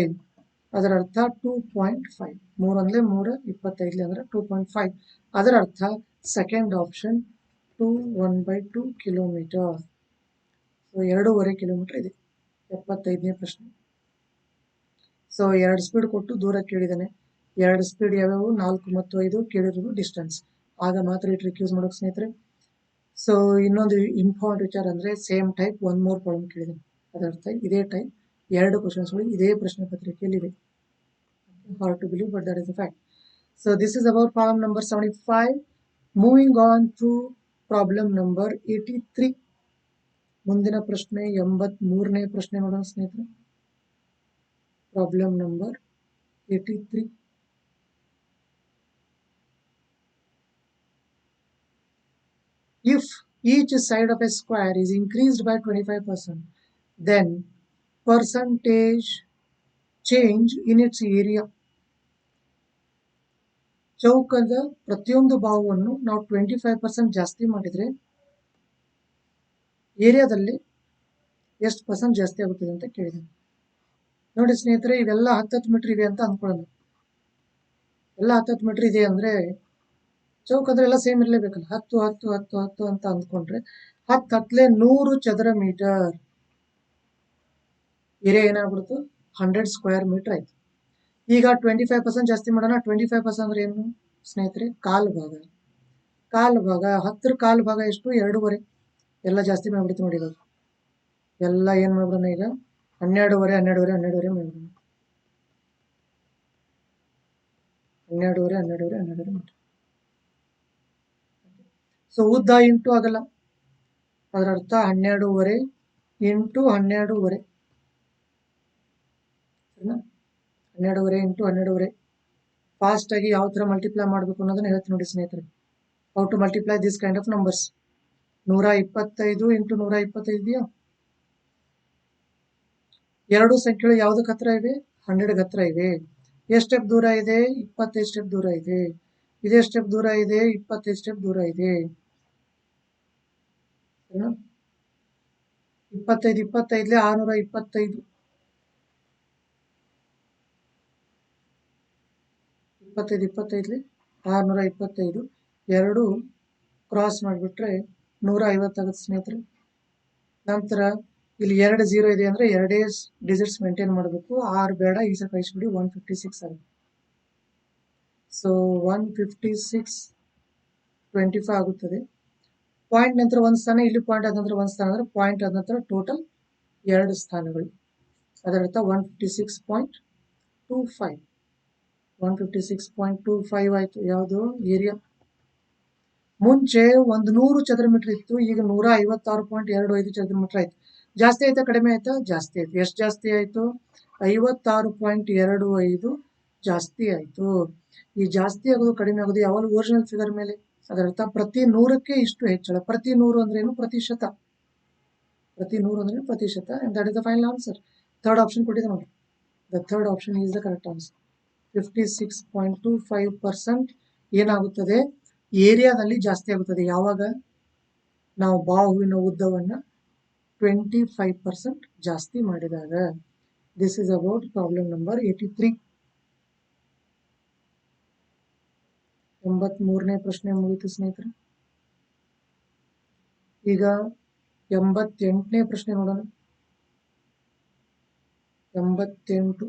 ಅದರ ಅರ್ಥ 2.5. 3 3, 25 ಅಂದ್ರೆ 2.5. ಅದರ ಅರ್ಥ second option 1/2 kilometre. So 2.5 kilometre ಇದೆ. 75ನೇ ಪ್ರಶ್ನೆ. ಸೊ 2 ಸ್ಪೀಡ್ ಕೊಟ್ಟು ದೂರ ಕೇಳಿದ್ದಾನೆ. 2 ಸ್ಪೀಡ್ ಯಾವ್ಯಾವು? 4 ಮತ್ತು 5. ಕೇಳಿರೋದು ಡಿಸ್ಟೆನ್ಸ್. ಆಗ ಮಾತ್ರ ಈ ಟ್ರಿಕ್ ಯೂಸ್ ಮಾಡೋಕೆ ಸ್ನೇಹಿತರೆ. ಸೊ ಇನ್ನೊಂದು ಇಂಪಾರ್ಟೆಂಟ್ ವಿಚಾರ ಅಂದ್ರೆ, ಸೇಮ್ ಟೈಪ್ 1 more ಪ್ರಾಬ್ಲಮ್ ಕೇಳಿದ್ದಾನೆ. ಅದರ್ಥ ಇದೇ ಟೈಪ್ 2 ಕ್ವಶನ್ಸ್ಗಳು ಇದೇ ಪ್ರಶ್ನೆ ಪತ್ರಿಕೆಯಲ್ಲಿ ಇದೆ. Hard to believe, but that is the fact. So this is about problem number 75. Moving on to problem number 83. ಮುಂದಿನ ಪ್ರಶ್ನೆ 83ನೇ ಪ್ರಶ್ನೆ ನೋಡೋಣ ಸ್ನೇಹಿತರೆ. Problem number 83. If each side of a square is increased by 25%, then percentage change in its area. ಚೌಕದ ಪ್ರತಿಯೊಂದು ಭಾಗವನ್ನು ನಾವು 25% ಜಾಸ್ತಿ ಮಾಡಿದ್ರೆ ಏರಿಯಾದಲ್ಲಿ ಎಷ್ಟು % ಜಾಸ್ತಿ ಆಗುತ್ತದೆ ಅಂತ ಕೇಳಿದೆ. ನೋಡಿ ಸ್ನೇಹಿತರೆ, ಇವೆಲ್ಲ 10 ಮೀಟರ್ ಇದೆ ಅಂತ ಅಂದ್ಕೊಳ್ಳೋಣ. ಎಲ್ಲ 10 ಮೀಟರ್ ಇದೆ ಅಂದ್ರೆ ಚೌಕ ಅಂದ್ರೆ ಎಲ್ಲ ಸೇಮ್ ಇರಲೇಬೇಕಲ್ಲ. 10 10 10 10 ಅಂತ ಅಂದ್ಕೊಂಡ್ರೆ 10 10 100 ಚದರ ಮೀಟರ್. ಏರಿಯಾ ಏನಾಗ್ಬಿಡ್ತು? 100 ಸ್ಕ್ವೇರ್ ಮೀಟರ್ ಆಯ್ತು. ಈಗ 25% ಜಾಸ್ತಿ ಮಾಡೋಣ. 25% ಅಂದ್ರೆ ಏನು ಸ್ನೇಹಿತರೆ? ಕಾಲು ಭಾಗ. 10ರ ಕಾಲು ಭಾಗ ಎಷ್ಟು? 2.5. ಎಲ್ಲ ಜಾಸ್ತಿ ಮಾಡ್ಬಿಡ್ತು ನೋಡಿ. ಇವಾಗ ಎಲ್ಲ ಏನ್ ಮಾಡ್ಬಿಡೋಣ? ಈಗ 12.5 ಮಾಡ್ಬಿಡೋಣ. 12.5 ಮೀಟರ್. ಸೊ ಉದ್ದ ಇಂಟು ಆಗಲ್ಲ. ಅದರ ಅರ್ಥ 12.5 ಇಂಟು 12.5. 12.5 ಇಂಟು 12.5. ಫಾಸ್ಟ್ ಆಗಿ ಯಾವ ತರ ಮಲ್ಟಿಪ್ಲೈ ಮಾಡಬೇಕು ಅನ್ನೋದನ್ನ ಹೇಳ್ತೀನಿ ನೋಡಿ ಸ್ನೇಹಿತರೆ. How to multiply this kind of numbers. 125 into 125 ಇದೆಯಾ? 2 ಸಂಖ್ಯೆಗಳು ಯಾವುದಕ್ಕೆ ಹತ್ರ ಇವೆ? 100ಗೆ ಹತ್ರ ಇವೆ. ಎಷ್ಟು ಸ್ಟೆಪ್ ದೂರ ಇದೆ? 25 ಸ್ಟೆಪ್ ದೂರ ಇದೆ. ಇದೇ ಸ್ಟೆಪ್ ದೂರ ಇದೆ, 25 ಸ್ಟೆಪ್ ದೂರ ಇದೆ. 25 25 625. 25 25 625. 2 ಕ್ರಾಸ್ ಮಾಡಿಬಿಟ್ರೆ 150 ಆಗುತ್ತೆ ಸ್ನೇಹಿತರೆ. ನಂತರ ಇಲ್ಲಿ 2 0 ಇದೆ ಅಂದ್ರೆ 2 ಡಿಜಿಟ್ಸ್ ಮೇಂಟೈನ್ ಮಾಡಬೇಕು. 6 ಬೇಡ, ಈ ಸಲ ಕಳಿಸ್ಬಿಡಿ. 156 ಆಗುತ್ತೆ. ಸೊ 156 25 ಆಗುತ್ತದೆ. ಪಾಯಿಂಟ್ ನಂತರ ಒಂದು ಸ್ಥಾನ, ಇಲ್ಲಿ ಪಾಯಿಂಟ್ ಆದ ನಂತರ ಒಂದು ಸ್ಥಾನ, ಅಂದ್ರೆ ಪಾಯಿಂಟ್ ಆದ ನಂತರ ಟೋಟಲ್ 2 ಸ್ಥಾನಗಳು. ಅದರರ್ಥ 156.25. 25 156.25 ಆಯ್ತು. ಯಾವುದು ಏರಿಯಾ? ಮುಂಚೆ 100 ಚದರ ಮೀಟರ್ ಇತ್ತು, ಈಗ 156.25 ಚದರ ಮೀಟರ್ ಆಯ್ತು. ಜಾಸ್ತಿ ಆಯ್ತಾ ಕಡಿಮೆ ಆಯ್ತಾ? ಜಾಸ್ತಿ ಆಯ್ತು. ಎಷ್ಟು ಜಾಸ್ತಿ ಆಯ್ತು? 56.25 ಜಾಸ್ತಿ ಆಯ್ತು. ಈ ಜಾಸ್ತಿ ಆಗೋದು ಕಡಿಮೆ ಆಗೋದು ಯಾವಾಗ ಒರಿಜಿನಲ್ ಫಿಗರ್ ಮೇಲೆ. ಅದರರ್ಥ ಪ್ರತಿ 100ಕ್ಕೆ ಇಷ್ಟು ಹೆಚ್ಚಳ. ಪ್ರತಿ 100 ಅಂದ್ರೆ ಏನು? ಪ್ರತಿಶತ. ಪ್ರತಿ 100 ಅಂದ್ರೆ ಪ್ರತಿಶತ. And that is the final answer. Third option ಕೊಟ್ಟಿದೆ ನೋಡಿ. The third option is the correct answer. 56.25% ಏನಾಗುತ್ತದೆ? ಏರಿಯಾದಲ್ಲಿ ಜಾಸ್ತಿ ಆಗುತ್ತದೆ. ಯಾವಾಗ? ನಾವು ಬಾಹುವಿನ ಉದ್ದವನ್ನ 25% ಜಾಸ್ತಿ ಮಾಡಿದಾಗ. This is about problem number 83. 83ನೇ ಪ್ರಶ್ನೆ ಮುಗಿತು ಸ್ನೇಹಿತರೆ. ಈಗ 88ನೇ ಪ್ರಶ್ನೆ ನೋಡೋಣ. 88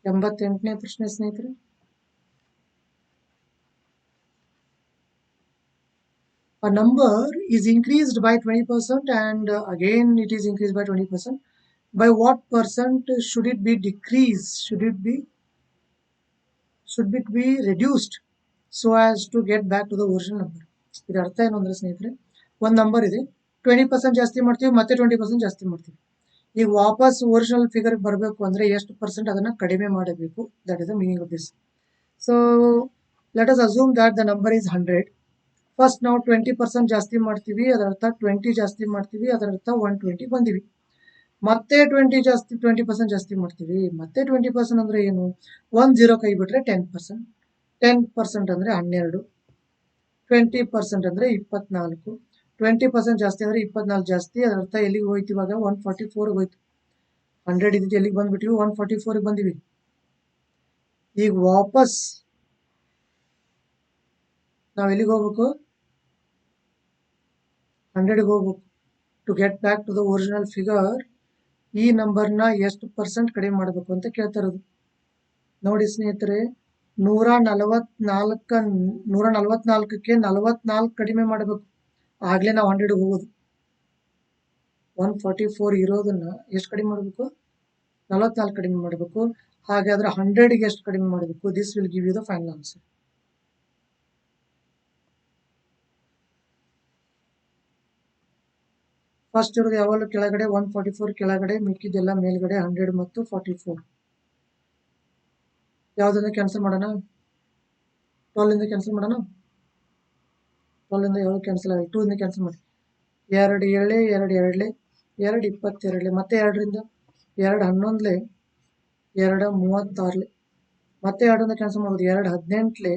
88ನೇ ಪ್ರಶ್ನೆ ಸ್ನೇಹಿತರೆ. A number is increased by 20% and again it is increased by 20%. By what percent should it be decreased? Should it be reduced so as to get back to the original number? ಇದರ ಅರ್ಥ ಏನು ಅಂದ್ರೆ ಸ್ನೇಹಿತರೆ, ಒಂದು number ಇದೆ, 20% ಜಾಸ್ತಿ ಮಾಡ್ತೀವಿ, ಮತ್ತೆ 20% ಜಾಸ್ತಿ ಮಾಡ್ತೀವಿ. ಈಗ ವಾಪಸ್ ಒರಿಜಿನಲ್ ಫಿಗರ್ ಬರಬೇಕು ಅಂದ್ರೆ ಎಷ್ಟು ಪರ್ಸೆಂಟ್ ಅದನ್ನ ಕಡಿಮೆ ಮಾಡಬೇಕು. That is the meaning of this. So let us assume that the number is 100. First ನಾವು 20% ಜಾಸ್ತಿ ಮಾಡ್ತೀವಿ, ಅದರರ್ಥ 20 ಜಾಸ್ತಿ ಮಾಡ್ತೀವಿ, ಅದರರ್ಥ 120 ಬಂದಿವಿ. ಮತ್ತೆ 20% ಜಾಸ್ತಿ ಮಾಡ್ತೀವಿ, ಮತ್ತೆ 20% ಅಂದ್ರೆ ಏನು? 10 ಕೈ ಬಿಟ್ರೆ 10%. 10% ಅಂದ್ರೆ 12. 20% ಅಂದ್ರೆ 24. 20% ಜಾಸ್ತಿ ಅಂದ್ರೆ 24 ಜಾಸ್ತಿ. ಅದರರ್ಥ ಎಲ್ಲಿಗೆ ಹೋಯ್ತು ಇವಾಗ? 144 ಹೋಯ್ತು. 100 ಇದ್ದು ಎಲ್ಲಿಗೆ ಬಂದ್ಬಿಟ್ಟಿವಿ? 144 ಬಂದಿವಿ. ಈಗ ವಾಪಸ್ ನಾವ್ ಎಲ್ಲಿಗೆ ಹೋಗ್ಬೇಕು? 100ಗೆ ಹೋಗ್ಬೇಕು. To get back to the original figure ಈ ನಂಬರ್ನ ಎಷ್ಟು ಪರ್ಸೆಂಟ್ ಕಡಿಮೆ ಮಾಡಬೇಕು ಅಂತ ಕೇಳ್ತಾ ಇರೋದು. ನೋಡಿ ಸ್ನೇಹಿತರೆ, 144ಕ್ಕೆ 44 ಕಡಿಮೆ ಮಾಡಬೇಕು. ಆಗ್ಲೇ ನಾವು 100ಗೆ ಹೋಗೋದು. 144 ಇರೋದನ್ನ ಎಷ್ಟು ಕಡಿಮೆ ಮಾಡಬೇಕು? 44 ಕಡಿಮೆ ಮಾಡಬೇಕು. ಹಾಗಾದ್ರೆ 100ಗೆ ಎಷ್ಟು ಕಡಿಮೆ ಮಾಡಬೇಕು? This will give you the final answer. First ಇರೋದು ಯಾವಾಗಲೂ ಕೆಳಗಡೆ 144 ಕೆಳಗಡೆ, ಮಿಕ್ಕಿದೆಲ್ಲ ಮೇಲ್ಗಡೆ 100 ಮತ್ತು 44. ಯಾವ್ದನ್ನ ಕ್ಯಾನ್ಸಲ್ ಮಾಡೋಣ? 12 ಇಂದ ಕ್ಯಾನ್ಸಲ್ ಮಾಡೋಣ. 12 ಇಂದ ಯಾವ್ದು ಕ್ಯಾನ್ಸಲ್ ಆಗಿ 2 ಇಂದ ಕ್ಯಾನ್ಸಲ್ ಮಾಡಿ. 2 ಏಳೆ 2 ಎರಡ್ಲೆ 2 22ಲೆ, ಮತ್ತೆ 2ರಿಂದ 2 11ಲೆ 2 36ಲೆ, ಮತ್ತೆ 2ರಿಂದ ಕ್ಯಾನ್ಸಲ್ ಮಾಡೋದು 2 18ಲೆ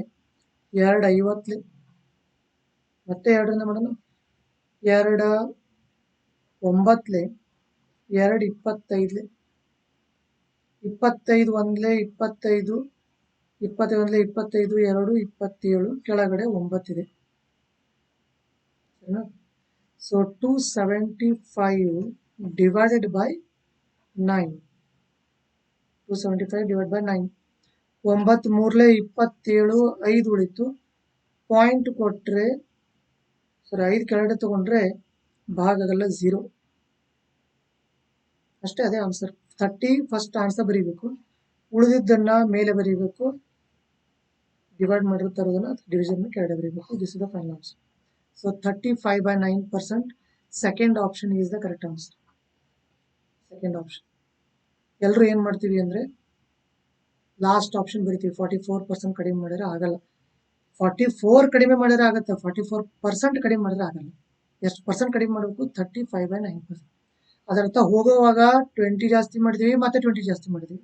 2 50ಲೆ, ಮತ್ತೆ 2ರಿಂದ ಮಾಡೋಣ 2 9ಲೆ 2 25ಲೆ, 25 ಒಂದ್ಲೆ 25 21ಲೆ 25 2 27, ಕೆಳಗಡೆ 9 ಇದೆ. So 275 divided by 9. 275 divided by 9. 9 3ಲೆ 27, 5 ಉಳಿತು. ಪಾಯಿಂಟ್ ಕೊಟ್ರೆ, ಸರಿ 5 ಕೆಳಗಡೆ ತಗೊಂಡ್ರೆ ಭಾಗ ಆಗಲ್ಲ, 0 ಅಷ್ಟೇ. ಅದೇ ಆನ್ಸರ್. 30 ಫಸ್ಟ್ ಆನ್ಸರ್ ಬರೀಬೇಕು, ಉಳಿದಿದ್ದನ್ನ ಮೇಲೆ ಬರೀಬೇಕು, ಡಿವೈಡ್ ಮಾಡಿರ್ತಾರೋದನ್ನ ಡಿವಿಷನ್ ಕೆಳಗಡೆ ಬರೀಬೇಕು. This is the final answer. So 35/9%. Second option is the correct answer. Second option. ಎಲ್ಲರೂ ಏನ್ ಮಾಡ್ತೀವಿ ಅಂದ್ರೆ ಲಾಸ್ಟ್ ಆಪ್ಷನ್ ಬರಿತೀವಿ. 44% ಕಡಿಮೆ ಮಾಡಿದ್ರೆ ಆಗಲ್ಲ. 44 ಕಡಿಮೆ ಮಾಡಿದ್ರೆ ಆಗುತ್ತೆ, 44% ಕಡಿಮೆ ಮಾಡಿದ್ರೆ ಆಗಲ್ಲ. ಎಷ್ಟು ಪರ್ಸೆಂಟ್ ಕಡಿಮೆ ಮಾಡಬೇಕು? 35/9%. ಅದರರ್ಥ ಹೋಗುವಾಗ 20 ಜಾಸ್ತಿ ಮಾಡಿದೀವಿ, ಮತ್ತೆ 20 ಜಾಸ್ತಿ ಮಾಡಿದೀವಿ.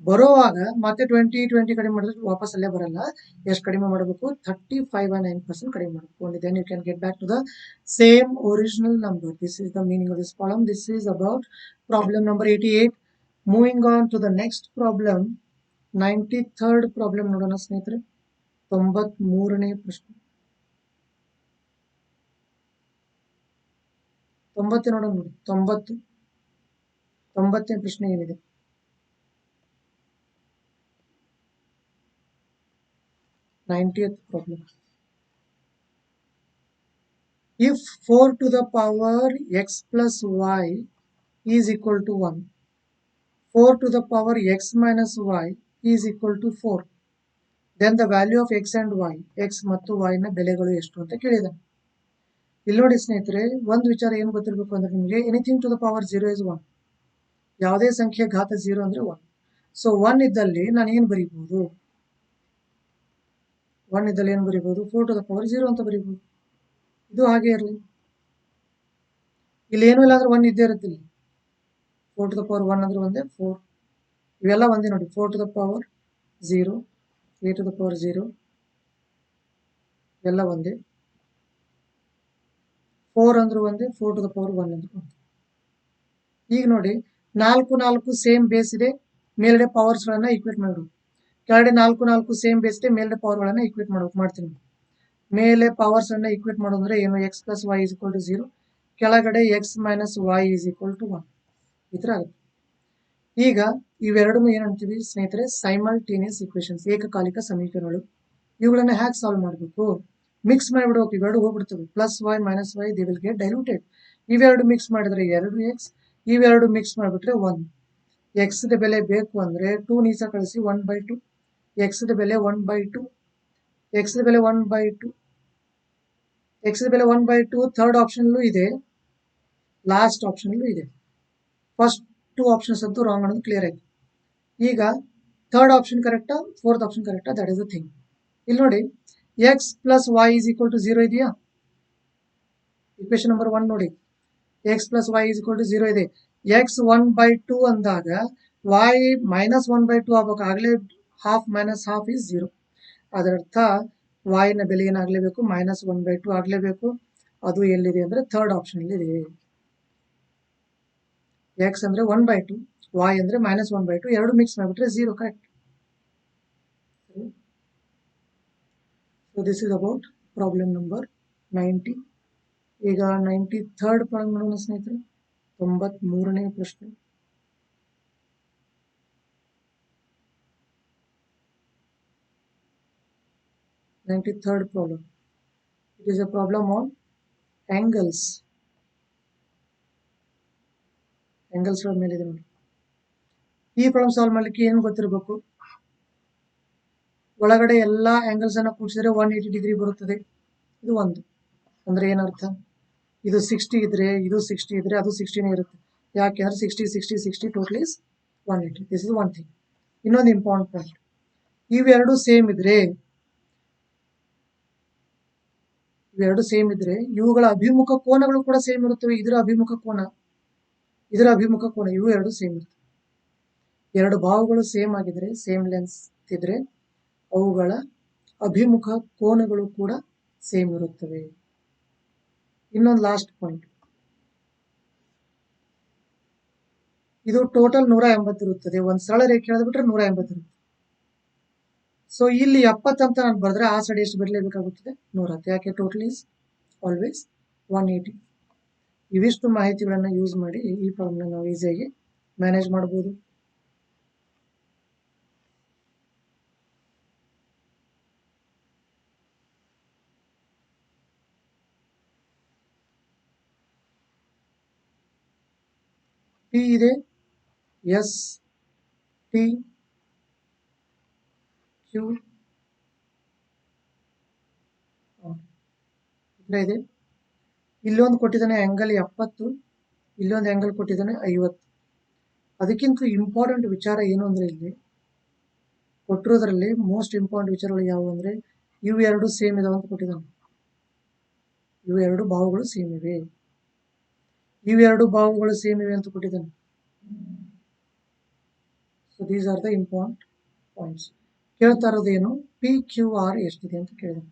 ಬರೋವಾಗ ಮತ್ತೆ 20 ಕಡಿಮೆ ಮಾಡಿದ್ರೆ ವಾಪಸ್ ಅಲ್ಲೇ ಬರಲ್ಲ. ಎಷ್ಟು ಕಡಿಮೆ ಮಾಡಬೇಕು? 35/9% ಕಡಿಮೆ ಮಾಡಬೇಕು. Only then you can get back to the same original number. This is the meaning of this problem. This is about problem number 88. Moving on to the next problem, 93rd problem ನೋಡೋಣ ಸ್ನೇಹಿತರೆ. 93ನೇ ಪ್ರಶ್ನೆ. 90 ನೋಡೋಣ ನೋಡಿ. 90ನೇ ಪ್ರಶ್ನೆ ಏನಿದೆ? Ninetieth problem. If 4 to the power x plus y is equal to 1, 4 to the power x minus y is equal to 4, then the value of x and y, x ಮತ್ತು y ನ ಬೆಲೆಗಳು ಎಷ್ಟು ಅಂತ ಕೇಳಿದ. ಇಲ್ಲಿ ನೋಡಿ ಸ್ನೇಹಿತರೆ, ಒಂದು ವಿಚಾರ ಏನು ಗೊತ್ತಿರಬೇಕು ಅಂದ್ರೆ ನಿಮಗೆ, anything to the power 0 is 1. ಯಾವುದೇ ಸಂಖ್ಯೆ ಘಾತ 0 ಅಂದ್ರೆ 1. ಸೊ 1 ಇದ್ದಲ್ಲಿ ನಾನು ಏನು ಬರೀಬಹುದು? 1 ಇದ್ದಲ್ಲಿ ಏನು ಬರೀಬಹುದು? 4 to the power 0 ಅಂತ ಬರೀಬಹುದು. ಇದು ಹಾಗೆ ಇರಲಿ. ಇಲ್ಲಿ ಏನೂ ಇಲ್ಲ ಅಂದ್ರೆ 1 ಇದ್ದೇ ಇರುತ್ತೆ. 4 to the power 1 ಅಂದ್ರೆ ಒಂದೇ, 4 ಇವೆಲ್ಲ ಒಂದೇ ನೋಡಿ. 4 to the power 0, 3 to the power 0 ಎಲ್ಲ ಒಂದೇ. 4 ಅಂದ್ರೂ ಒಂದೇ, 4 to the power 1 ಅಂದ್ರೂ ಒಂದೇ. ಈಗ ನೋಡಿ, 4 ಸೇಮ್ ಬೇಸ್ ಇದೆ, ಮೇಲ್ಗಡೆ ಪವರ್ಸ್ ಗಳನ್ನ ಈಕ್ವೇಟ್ ಮಾಡು. ಕೆಳಗಡೆ 4 ಸೇಮ್ ಬೇಸ್ ಇದೆ, ಮೇಲ್ಗಡೆ ಪವರ್ ಗಳನ್ನ ಈಕ್ವೇಟ್ ಮಾಡ್ತೀನಿ. ಮೇಲೆ ಪವರ್ಸ್ ಅನ್ನ ಈಕ್ವೇಟ್ ಮಾಡೋದ್ರೆ ಏನು? X plus y is equal to 0, ಕೆಳಗಡೆ x minus y is equal to 1 ಈ ತರ ಆಗುತ್ತೆ. ಈಗ ಇವೆರಡೂ ಏನಂತೀವಿ ಸ್ನೇಹಿತರೆ? ಸೈಮಲ್ಟೇನಿಯಸ್ ಈಕ್ವೇಶನ್ಸ್, ಏಕಕಾಲಿಕ ಸಮೀಕರಣಗಳು. ಇವುಗಳನ್ನ ಹ್ಯಾಕ್ ಸಾಲ್ವ್ ಮಾಡಬೇಕು? ಮಿಕ್ಸ್ ಮಾಡಿಬಿಡ್ಬೇಕು. ಇವೆರಡು ಹೋಗ್ಬಿಡ್ತವೆ. Plus y minus y they will get diluted. ಇವೆರಡು ಮಿಕ್ಸ್ ಮಾಡಿದ್ರೆ 2x, ಇವೆರಡು ಮಿಕ್ಸ್ ಮಾಡಿಬಿಟ್ರೆ 1. ಎಕ್ಸ್ ದ ಬೆಲೆ ಬೇಕು ಅಂದ್ರೆ 2 ನೀಚ ಕಳಿಸಿ 1/2. ಎಕ್ಸ್ ದ ಬೆಲೆ 1/2, ಎಕ್ಸ್ ದ ಬೆಲೆ 1/2, ಎಕ್ಸ್ ದ ಬೆಲೆ 1/2 ಥರ್ಡ್ ಆಪ್ಷನ್ಲೂ ಇದೆ, ಲಾಸ್ಟ್ ಆಪ್ಷನ್ಲೂ ಇದೆ. ಫಸ್ಟ್ 2 ಆಪ್ಷನ್ಸ್ ಅಂತೂ ರಾಂಗ್ ಅನ್ನೋದು ಕ್ಲಿಯರ್ ಆಯ್ತು. ಈಗ ಥರ್ಡ್ ಆಪ್ಷನ್ ಕರೆಕ್ಟಾ, ಫೋರ್ತ್ ಆಪ್ಷನ್ ಕರೆಕ್ಟಾ? That is the thing. ಇಲ್ಲಿ ನೋಡಿ, x plus y is equal to 0 ಇದೆಯಾ? ಇಕ್ವೇಶನ್ ನಂಬರ್ 1 ನೋಡಿ, x plus y is equal to 0 ಇದೆ. ಎಕ್ಸ್ 1/2 ಅಂದಾಗ ವೈ ಮೈನಸ್ 1/2 ಆಗ್ಬೇಕು. ಆಗಲೇ ಹಾಫ್ ಮೈನಸ್ ಹಾಫ್ ಇಸ್ 0. ಅದರರ್ಥ ವೈ ನ ಬೆಲೆ ಏನಾಗಲೇಬೇಕು? ಮೈನಸ್ 1/2 ಆಗಲೇಬೇಕು. ಅದು ಎಲ್ಲಿದೆ ಅಂದ್ರೆ ಥರ್ಡ್ ಆಪ್ಷನ್ ಅಲ್ಲಿ ಇದೆ. ಎಕ್ಸ್ ಅಂದ್ರೆ 1/2, ವೈ ಅಂದ್ರೆ ಮೈನಸ್ 1/2, ಎರಡು ಮಿಕ್ಸ್ ಮಾಡಿಬಿಟ್ರೆ 0. Correct. So this is about problem number 90. ಈಗ 93rd ಪ್ರಾಬ್ಲಮ್ ನೋಡೋಣ ಸ್ನೇಹಿತರೆ. 93ನೇ ಪ್ರಶ್ನೆ. Third problem. It is a problem on angles. Angles ಮೇಲೆ ಇದೆ ನೋಡಿ. ಈ ಪ್ರಾಬ್ಲಮ್ ಸಾಲ್ವ್ ಮಾಡ್ಲಿಕ್ಕೆ ಏನು ಗೊತ್ತಿರಬೇಕು? ಒಳಗಡೆ ಎಲ್ಲಾ ಆಂಗಲ್ಸ್ ಅನ್ನ ಕೂಡಿಸಿದ್ರೆ 180 ಡಿಗ್ರಿ ಬರುತ್ತದೆ. ಇದು ಒಂದು. ಅಂದ್ರೆ ಏನರ್ಥ? ಇದು 60 ಇದ್ರೆ, ಇದು 60 ಇದ್ರೆ, ಅದು 60ನೇ ಇರುತ್ತೆ. ಯಾಕೆ ಅಂದ್ರೆ 60 total is 180. This is one thing. ಇನ್ನೊಂದು ಇಂಪಾರ್ಟೆಂಟ್ ಪಾಯಿಂಟ್, ಇವೆರಡು ಸೇಮ್ ಇದ್ರೆ ಇವುಗಳ ಅಭಿಮುಖ ಕೋನಗಳು ಕೂಡ ಸೇಮ್ ಇರುತ್ತವೆ. ಇದರ ಅಭಿಮುಖ ಕೋನ, ಇವು ಎರಡು ಸೇಮ್ ಇರ್ತವೆ. ಎರಡು ಬಾಹುಗಳು ಸೇಮ್ ಆಗಿದ್ರೆ, ಸೇಮ್ ಲೆನ್ಸ್ ಇದ್ರೆ, ಅವುಗಳ ಅಭಿಮುಖ ಕೋನಗಳು ಕೂಡ ಸೇಮ್ ಇರುತ್ತವೆ. ಇನ್ನೊಂದು ಲಾಸ್ಟ್ ಪಾಯಿಂಟ್, ಇದು ಟೋಟಲ್ 180 ಇರುತ್ತದೆ. ಒಂದು ಸರಳ ರೇಖೆ ಎಳೆದ್ಬಿಟ್ರೆ 180 ಇರುತ್ತೆ. ಸೊ ಇಲ್ಲಿ 70 ಅಂತ ನಾನು ಬರೆದ್ರೆ ಆ ಸೈಡ್ ಎಷ್ಟು ಬರಲೇಬೇಕಾಗುತ್ತದೆ? 110. ಯಾಕೆ? Total is always 180. ಇವಿಷ್ಟು ಮಾಹಿತಿಗಳನ್ನ ಯೂಸ್ ಮಾಡಿ ಈ ಪ್ರಾಬ್ಲಮ್ ನಾವು ಈಸಿಯಾಗಿ ಮ್ಯಾನೇಜ್ ಮಾಡಬಹುದು. P ಇದೆ, ಎಸ್, ಟಿ, ಕ್ಯೂ ಇದೆ. ಇಲ್ಲೊಂದು ಕೊಟ್ಟಿದ್ದಾನೆ ಆಂಗಲ್ 70, ಇಲ್ಲೊಂದು ಆಂಗಲ್ ಕೊಟ್ಟಿದ್ದಾನೆ 50. ಅದಕ್ಕಿಂತ ಇಂಪಾರ್ಟೆಂಟ್ ವಿಚಾರ ಏನು ಅಂದ್ರೆ, ಇಲ್ಲಿ ಕೊಟ್ಟಿರೋದ್ರಲ್ಲಿ ಮೋಸ್ಟ್ ಇಂಪಾರ್ಟೆಂಟ್ ವಿಚಾರಗಳು ಯಾವುವು ಅಂದ್ರೆ, ಇವು ಎರಡು ಸೇಮ್ ಇದಾವೆ ಅಂತ ಕೊಟ್ಟಿದ್ದಾನೆ. ಇವು ಎರಡು ಬಾಹುಗಳು ಸೇಮ್ ಇವೆ, ಇವೆರಡು ಬಾಹುಗಳು ಸೇಮ್ ಇವೆ ಅಂತ ಕೊಟ್ಟಿದ್ದಾನೆ. So these are the important points. ಕೇಳ್ತಾ ಇರೋದೇನು? ಪಿ ಕ್ಯೂ ಆರ್ ಎಷ್ಟಿದೆ ಅಂತ ಕೇಳಿದಾನೆ.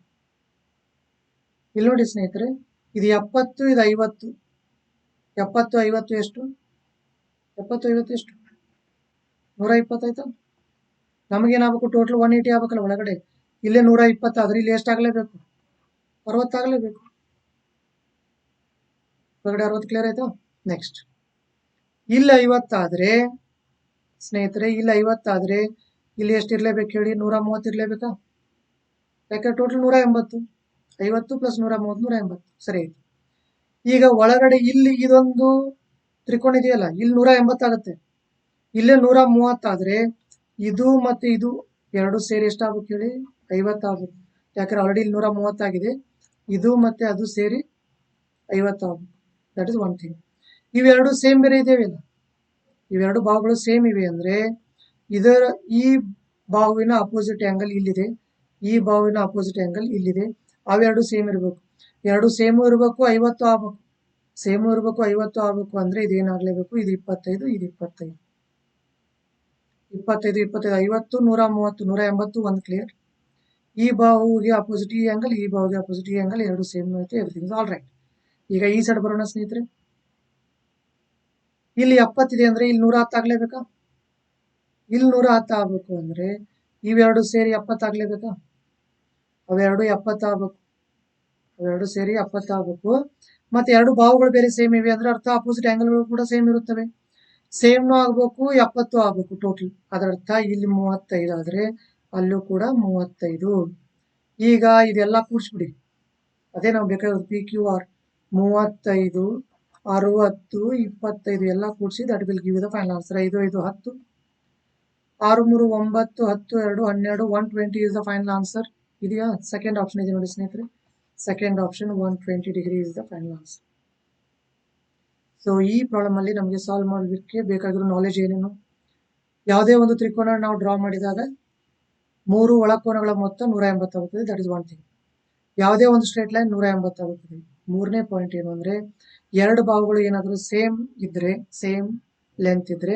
ಇಲ್ಲಿ ನೋಡಿ ಸ್ನೇಹಿತರೆ, ಇದು 70, ಇದು 50. 70, 50 ಎಷ್ಟು? 70, 50 ಎಷ್ಟು? 120 ಆಯ್ತಾ? ನಮಗೇನಾಗಬೇಕು? ಟೋಟಲ್ 180 ಆಗ್ಬೇಕಲ್ಲ ಒಳಗಡೆ. ಇಲ್ಲೇ 120 ಆದ್ರೆ ಇಲ್ಲಿ ಎಷ್ಟಾಗಲೇಬೇಕು? 60 ಆಗಲೇಬೇಕು. ಒಳಗಡೆ 60 ಕ್ಲಿಯರ್ ಆಯ್ತಾ? ನೆಕ್ಸ್ಟ್, ಇಲ್ಲಿ 50 ಆದ್ರೆ ಸ್ನೇಹಿತರೆ, ಇಲ್ಲಿ 50 ಆದ್ರೆ ಇಲ್ಲಿ ಎಷ್ಟು ಇರ್ಲೇಬೇಕು ಹೇಳಿ? 130 ಇರ್ಲೇಬೇಕಾ? ಯಾಕೆ? ಟೋಟಲ್ 180. 50 ಪ್ಲಸ್ 130, 180. ಸರಿ ಆಯ್ತು. ಈಗ ಒಳಗಡೆ ಇಲ್ಲಿ ಇದೊಂದು ತ್ರಿಕೋನ ಇದೆಯಲ್ಲ, ಇಲ್ಲಿ 180 ಆಗುತ್ತೆ, ಇಲ್ಲೇ 130 ಆದ್ರೆ ಇದು ಮತ್ತೆ ಇದು ಎರಡು ಸೇರಿ ಎಷ್ಟಾಗುತ್ತೆ ಹೇಳಿ, 50 ಆಗುತ್ತೆ. ಯಾಕಂದ್ರೆ ಆಲ್ರೆಡಿ ಇಲ್ಲಿ 130 ಆಗಿದೆ, ಇದು ಮತ್ತೆ ಅದು ಸೇರಿ 50 ಆಗುತ್ತೆ. That is one thing. ಇವೆರಡು ಸೇಮ್ ಬೇರೆ ಇದೇವೆ, ಇವೆರಡು ಬಾಹುಗಳು ಸೇಮ್ ಇವೆ ಅಂದ್ರೆ ಇದರ ಈ ಬಾಹುವಿನ ಅಪೋಸಿಟ್ ಆಂಗಲ್ ಇಲ್ಲಿದೆ, ಈ ಬಾಹುವಿನ ಅಪೋಸಿಟ್ ಆಂಗಲ್ ಇಲ್ಲಿದೆ, ಅವೆರಡು ಸೇಮ್ ಇರಬೇಕು. ಎರಡು ಸೇಮು ಇರಬೇಕು, 50 ಆಗ್ಬೇಕು. ಸೇಮು ಇರಬೇಕು, 50 ಆಗ್ಬೇಕು ಅಂದ್ರೆ ಇದೇನಾಗ್ಲೇಬೇಕು, ಇದು 25, ಇದು 25, 25, 25, 50, 130, 180 ಒಂದು ಕ್ಲಿಯರ್. ಈ ಬಾಹುವಿಗೆ ಅಪೋಸಿಟ್ ಈ ಆಂಗಲ್, ಈ ಬಾಹುವಿಗೆ ಅಪೋಸಿಟ್ ಈ ಆಂಗಲ್, ಎರಡು ಸೇಮ್ ಐತೆ, ಎವ್ರಿಥಿಂಗ್ ಆಲ್ ರೈಟ್. ಈಗ ಈ ಸೈಡ್ ಬರೋಣ ಸ್ನೇಹಿತರೆ. ಇಲ್ಲಿ 70 ಇದೆ ಅಂದ್ರೆ ಇಲ್ಲಿ 110 ಆಗ್ಲೇಬೇಕಾ, ಇಲ್ಲಿ 110 ಆಗ್ಬೇಕು ಅಂದ್ರೆ ಇವೆರಡು ಸೇರಿ 70 ಆಗ್ಲೇಬೇಕಾ, ಅವೆರಡು 70 ಆಗ್ಬೇಕು, ಅವೆರಡು ಸೇರಿ 70 ಆಗ್ಬೇಕು. ಮತ್ತೆ ಎರಡು ಬಾಹುಗಳು ಬೇರೆ ಸೇಮ್ ಇವೆ ಅಂದ್ರೆ ಅರ್ಥ ಅಪೋಸಿಟ್ ಆಂಗಲ್ಗಳು ಕೂಡ ಸೇಮ್ ಇರುತ್ತವೆ, ಸೇಮ್ನು ಆಗ್ಬೇಕು, 70 ಆಗ್ಬೇಕು ಟೋಟಲ್. ಅದರರ್ಥ ಇಲ್ಲಿ 35 ಆದ್ರೆ ಅಲ್ಲೂ ಕೂಡ 35. ಈಗ ಇದೆಲ್ಲ ಕೂಡಿಸ್ಬಿಡಿ, ಅದೇ ನಾವು ಬೇಕಾಗಿರೋದು PQR. 35, 60, 25 ಎಲ್ಲ ಕೂಡಿಸಿ that will give the final answer. 5, 5, 10, 6, 3, 9, 10, 2, 12, 120 is the final answer. ಇದೆಯಾ? ಸೆಕೆಂಡ್ ಆಪ್ಷನ್ ಇದೆ ನೋಡಿ ಸ್ನೇಹಿತರೆ, second option 120 degree is the final answer. So ಈ ಪ್ರಾಬ್ಲಮ್ ಅಲ್ಲಿ ನಮಗೆ ಸಾಲ್ವ್ ಮಾಡೋದಕ್ಕೆ ಬೇಕಾಗಿರೋ ನಾಲೆಜ್ ಏನೇನು, ಯಾವುದೇ ಒಂದು ತ್ರಿಕೋನ ನಾವು ಡ್ರಾ ಮಾಡಿದಾಗ 3 ಒಳಕೋನಗಳ ಮೊತ್ತ 180 ಆಗುತ್ತದೆ, ದಟ್ ಇಸ್ ಒನ್ ಥಿಂಗ್. ಯಾವುದೇ ಒಂದು ಸ್ಟ್ರೇಟ್ ಲೈನ್ 180 ಆಗುತ್ತದೆ. ಮೂರನೇ ಪಾಯಿಂಟ್ ಏನು ಅಂದ್ರೆ ಎರಡು ಬಾಹುಗಳು ಏನಾದರೂ ಸೇಮ್ ಇದ್ರೆ, ಸೇಮ್ ಲೆಂತ್ ಇದ್ರೆ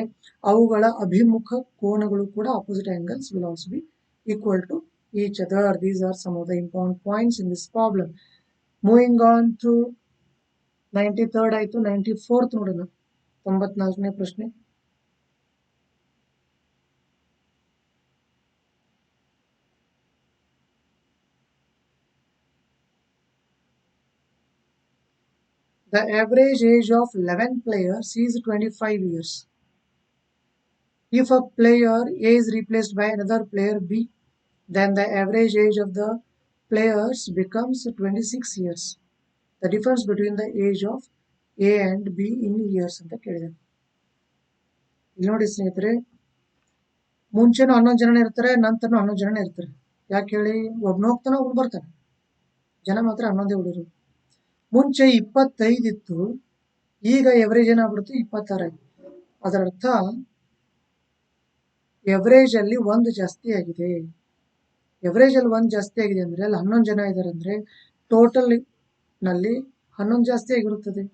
ಅವುಗಳ ಅಭಿಮುಖ ಕೋನಗಳು ಕೂಡ opposite angles will also be equal to each other. These are some of the important points in this problem. Moving on to 93rd ಆಯ್ತು. 94th ನೋಡೋಣ, 94ನೇ ಪ್ರಶ್ನೆ. The average age of 11 players is 25 years. If a player A is replaced by another player B, then the average age of the players becomes 26 years. The difference between the age of A and B in years ಅಂತ ಕೇಳಿದೆ. ಇಲ್ಲಿ ನೋಡಿ ಸ್ನೇಹಿತರೆ, ಮುಂಚೆನೂ 11 ಜನನೇ ಇರ್ತಾರೆ, ನಂತರನೂ 11 ಜನನೇ ಇರ್ತಾರೆ. ಯಾಕೆ ಹೇಳಿ, ಒಬ್ನು ಹೋಗ್ತಾನೆ, ಒಬ್ನು ಬರ್ತಾನೆ, ಜನ ಮಾತ್ರ 11 ಹುಡುಗರು. ಮುಂಚೆ 25 ಇತ್ತು, ಈಗ ಎವರೇಜ್ ಏನಾಗ್ಬಿಡುತ್ತೆ 26 ಆಯ್ತು. ಅದರರ್ಥ ಎವರೇಜ್ ಅಲ್ಲಿ 1 ಜಾಸ್ತಿ ಆಗಿದೆ. ಎವರೇಜ್ ಅಲ್ಲಿ 1 ಜಾಸ್ತಿ ಆಗಿದೆ ಅಂದ್ರೆ ಅಲ್ಲಿ 11 ಜನ ಇದ್ದಾರೆ ಅಂದ್ರೆ ಟೋಟಲ್ ನಲ್ಲಿ 11 ಜಾಸ್ತಿ ಆಗಿರುತ್ತದೆ.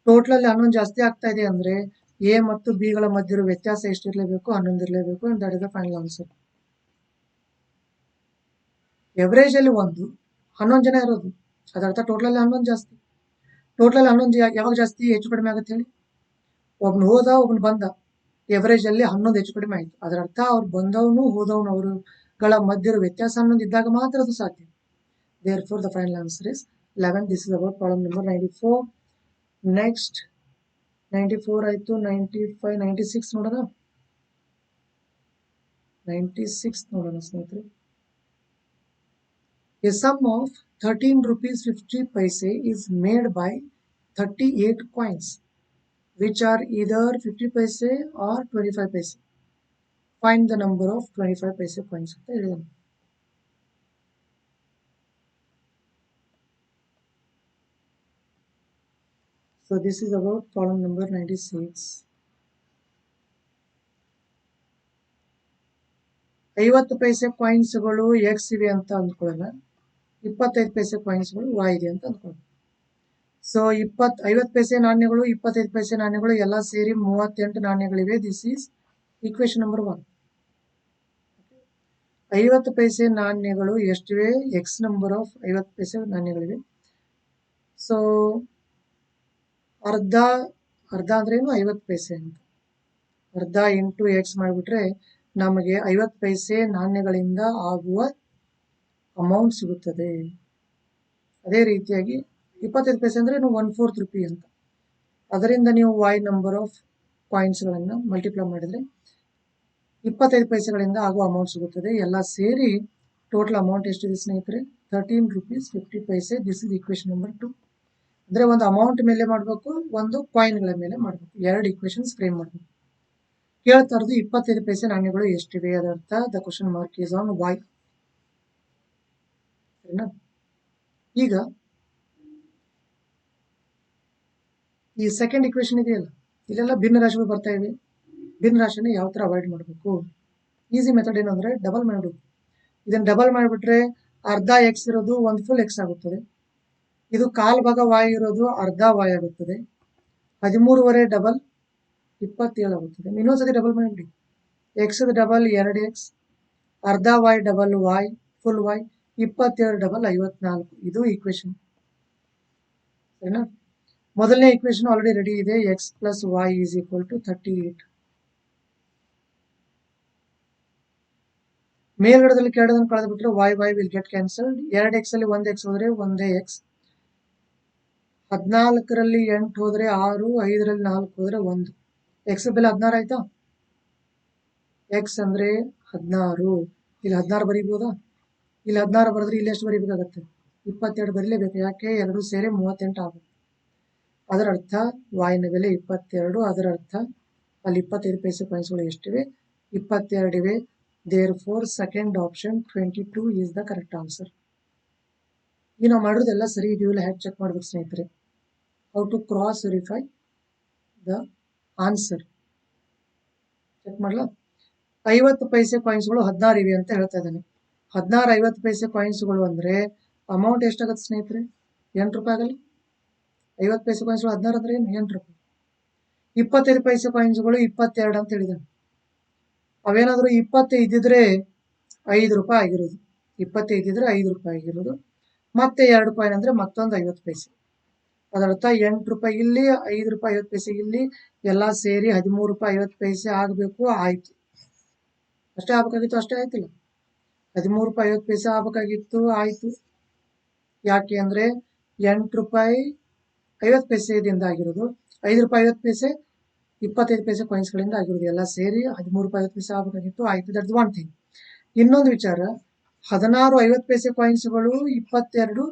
ಟೋಟಲ್ ಅಲ್ಲಿ 11 ಜಾಸ್ತಿ ಆಗ್ತಾ ಇದೆ ಅಂದ್ರೆ ಎ ಮತ್ತು ಬಿ ಗಳ ಮಧ್ಯ ಇರುವ ವ್ಯತ್ಯಾಸ ಎಷ್ಟಿರ್ಲೇಬೇಕು, 11 ಇರಲೇಬೇಕು. That is the final answer. Average ಅಲ್ಲಿ 1, 11 ಜನ ಇರೋದು, ಅದರ್ಥ ಟೋಟಲ್ ಅಲ್ಲಿ 11 ಜಾಸ್ತಿ. ಟೋಟಲ್ 11 ಯಾವಾಗ ಜಾಸ್ತಿ ಹೆಚ್ಚು ಕಡಿಮೆ ಆಗುತ್ತೆ ಹೇಳಿ, ಒಬ್ನು ಹೋದ ಒಬ್ನು ಬಂದ, ಎವರೇಜ್ ಅಲ್ಲಿ 11 ಹೆಚ್ಚು ಕಡಿಮೆ ಆಯ್ತು. ಅದರರ್ಥ ಅವ್ರು ಬಂದವನು ಹೋದವನು ಅವರುಗಳ ಮಧ್ಯ ಇರುವ ವ್ಯತ್ಯಾಸ 11 ಇದ್ದಾಗ ಮಾತ್ರ ಅದು ಸಾಧ್ಯ. Therefore the final answer is 11. This is about problem number 94. Next 94 ಆಯ್ತು. 95, 96 ನೋಡೋಣ. 96 ನೋಡೋಣ ಸ್ನೇಹಿತರೆ. A sum of 13 rupees 50 paise is made by 38 coins which are either 50 paise or 25 paise. Find the number of 25 paise coins ಅಂತ ಹೇಳಿದಾನೆ. So this is about problem number 96. 50 paise ಕಾಯಿನ್ಸ್ಗಳು X ಇವೆ ಅಂತ ಅಂದ್ಕೊಳ್ಳೋಣ, 25 ಪೈಸೆ ಕಾಯಿನ್ಸ್ಗಳು Y ಇದೆ ಅಂತ ಅಂದ್ಕೊಳ್ಳೋಣ. ಸೊ 50 ಪೈಸೆ ನಾಣ್ಯಗಳು, 25 ಪೈಸೆ ನಾಣ್ಯಗಳು ಎಲ್ಲ ಸೇರಿ 38 ನಾಣ್ಯಗಳಿವೆ. This is equation number 1. 50 paise ನಾಣ್ಯಗಳು ಎಷ್ಟಿವೆ, ಎಕ್ಸ್ ನಂಬರ್ ಆಫ್ 50 ಪೈಸೆ ನಾಣ್ಯಗಳಿವೆ. ಸೊ ಅರ್ಧ ಅಂದ್ರೇನು 50 ಪೈಸೆ ಅಂತ, ಅರ್ಧ ಇಂಟು ಎಕ್ಸ್ ಮಾಡಿಬಿಟ್ರೆ ನಮಗೆ 50 ಪೈಸೆ ನಾಣ್ಯಗಳಿಂದ ಆಗುವ ಅಮೌಂಟ್ ಸಿಗುತ್ತದೆ. ಅದೇ ರೀತಿಯಾಗಿ 25 ಪೈಸೆ ಅಂದ್ರೆ 1/4 ರೂಪಿ ಅಂತ, ಅದರಿಂದ ನೀವು ವಾಯ್ ನಂಬರ್ ಆಫ್ ಕಾಯಿನ್ಸ್ಗಳನ್ನು ಮಲ್ಟಿಪ್ಲೈ ಮಾಡಿದ್ರೆ 25 ಪೈಸೆಗಳಿಂದ ಆಗುವ ಅಮೌಂಟ್ ಸಿಗುತ್ತದೆ. ಎಲ್ಲ ಸೇರಿ ಟೋಟಲ್ ಅಮೌಂಟ್ ಎಷ್ಟಿದೆ ಸ್ನೇಹಿತರೆ, 13 rupees 50 paise. This is equation number 2. ಅಂದ್ರೆ ಒಂದು ಅಮೌಂಟ್ ಮೇಲೆ ಮಾಡಬೇಕು, ಒಂದು ಕಾಯಿನ್ಗಳ ಮೇಲೆ ಮಾಡಬೇಕು, ಎರಡು ಈಕ್ವೇಶನ್ಸ್ ಫ್ರೇಮ್ ಮಾಡಬೇಕು. ಕೇಳ್ತಾ ಇರೋದು 25 ಪೈಸೆ ನಾಣ್ಯಗಳು ಎಷ್ಟಿವೆ, ಅದರ್ಥ the question mark is on y. ಸರಿನಾ? ಈಗ ಈ ಸೆಕೆಂಡ್ ಈಕ್ವೇಶನ್ ಇದೆಯಲ್ಲ, ಇಲ್ಲೆಲ್ಲ ಭಿನ್ನ ರಾಶಿಗಳು ಬರ್ತಾ ಇವೆ. ಭಿನ್ನ ರಾಶಿನ ಯಾವ ತರ ಅವಾಯ್ಡ್ ಮಾಡಬೇಕು? ಈಸಿ ಮೆಥಡ್ ಏನಂದ್ರೆ ಡಬಲ್ ಮಾಡೋದು. ಇದನ್ನ ಡಬಲ್ ಮಾಡಿಬಿಟ್ರೆ ಅರ್ಧ ಎಕ್ಸ್ ಇರೋದು ಒಂದು ಫುಲ್ ಎಕ್ಸ್ ಆಗುತ್ತದೆ. ಇದು ಕಾಲ್ ಭಾಗ ವಾಯ್ ಇರೋದು ಅರ್ಧ ವಾಯ್ ಆಗುತ್ತದೆ. 13 ಡಬಲ್ 27 ಆಗುತ್ತದೆ. ಇನ್ನೊಂದ್ಸತಿ ಡಬಲ್ ಮಾಡಿಬಿಡಿ. ಎಕ್ಸ್ ಡಬಲ್ 2x, ಅರ್ಧ y double y, full y, 27 double 54. ಇದು ಈಕ್ವೇಶನ್. ಸರಿನಾ? ಮೊದಲನೇ ಈಕ್ವೇಶನ್ ಆಲ್ರೆಡಿ ರೆಡಿ ಇದೆ. X plus y is equal to 38. ಮೇಲ್ಗಡದಲ್ಲಿ ಕೆಳಗಡೆ ಕಳೆದು ಬಿಟ್ರೆ y y will get cancelled. 2x ಅಲ್ಲಿ 1x ಹೋದ್ರೆ ಒಂದೇ ಎಕ್ಸ್, 14ರಲ್ಲಿ 8 ಹೋದ್ರೆ 6, 5ರಲ್ಲಿ 4 ಹೋದ್ರೆ 1. ಎಕ್ಸ್ ಬೆಲೆ 16 ಆಯ್ತಾ? ಎಕ್ಸ್ ಅಂದ್ರೆ 16. ಇಲ್ಲಿ 16 ಬರೀಬಹುದಾ? ಇಲ್ಲಿ 16 ಬರೆದ್ರೆ ಇಲ್ಲಿ ಎಷ್ಟು ಬರೀಬೇಕಾಗತ್ತೆ? 22 ಬರೀಲೇಬೇಕು. ಯಾಕೆ? ಎರಡು ಸೇರಿ 38 ಆಗುತ್ತೆ. ಅದರ ಅರ್ಥ ವಾಯ್ನ ಬೆಲೆ 22. ಅದರ ಅರ್ಥ ಅಲ್ಲಿ 25 ಪೈಸೆ ಕಾಯಿನ್ಸ್ಗಳು ಎಷ್ಟಿವೆ? 22 ಇವೆ. Therefore, second option 22 is the correct answer. ಈಗ ನಾವು ಮಾಡಿರೋದೆಲ್ಲ ಸರಿ ಇದೆಯಲ್ಲ ಹೇಗೆ ಚೆಕ್ ಮಾಡ್ಬೇಕು ಸ್ನೇಹಿತರೆ? How to cross verify the answer check ಮಾಡಲ? 50 ಪೈಸೆ ಕಾಯಿನ್ಸ್ಗಳು 16 ಇವೆ ಅಂತ ಹೇಳ್ತಾ ಇದ್ದಾನೆ. 16 50 ಪೈಸೆ ಕಾಯಿನ್ಸ್ಗಳು ಅಂದ್ರೆ ಅಮೌಂಟ್ ಎಷ್ಟಾಗತ್ತೆ ಸ್ನೇಹಿತರೆ? 8 ರೂಪಾಯಿ ಆಗಲ್ಲ? 50 ಪೈಸೆ ಕಾಯಿನ್ಸ್ಗಳು 16 ಅಂದ್ರೆ ಏನು? 8 ರೂಪಾಯಿ. 25 ಪೈಸೆ ಕಾಯಿನ್ಸ್ಗಳು 22 ಅಂತ ಹೇಳಿದಾನೆ. ಅವೇನಾದ್ರೂ 20 ಇದ್ದಿದ್ರೆ 5 ರೂಪಾಯಿ ಆಗಿರೋದು. 25 ಇದ್ರೆ 5 ರೂಪಾಯಿ ಆಗಿರೋದು. ಮತ್ತೆ 2 ಕಾಯಿನ್ ಅಂದ್ರೆ ಮತ್ತೊಂದು 50 ಪೈಸೆ. ಅದರ್ಥ 8 ರೂಪಾಯಿ ಇಲ್ಲಿ, 5 ರೂಪಾಯಿ 50 ಪೈಸೆ ಇಲ್ಲಿ, ಎಲ್ಲ ಸೇರಿ 13 ರೂಪಾಯಿ 50 ಪೈಸೆ ಆಗಬೇಕು. ಆಯ್ತು. ಅಷ್ಟೇ ಆಗ್ಬೇಕಾಗಿತ್ತು, ಅಷ್ಟೇ ಆಯ್ತಿಲ್ಲ. 13 ರೂಪಾಯಿ 50 ಪೈಸೆ ಆಗ್ಬೇಕಾಗಿತ್ತು, ಆಯ್ತು. ಯಾಕೆ ಅಂದ್ರೆ 8 ರೂಪಾಯಿ 50 ಪೈಸೆದಿಂದ ಆಗಿರೋದು, 5 ರೂಪಾಯಿ 50 ಪೈಸೆ 25 ಪೈಸೆ ಕಾಯಿನ್ಸ್ಗಳಿಂದ ಆಗಿರೋದು. ಎಲ್ಲ ಸೇರಿ 13 ರೂಪಾಯಿ 50 ಪೈಸೆ ಆಗಬೇಕಾಗಿತ್ತು, ಆಯ್ತು. That's one thing. ಇನ್ನೊಂದು ವಿಚಾರ, 16 50 ಪೈಸೆ ಕಾಯಿನ್ಸ್ಗಳು, 22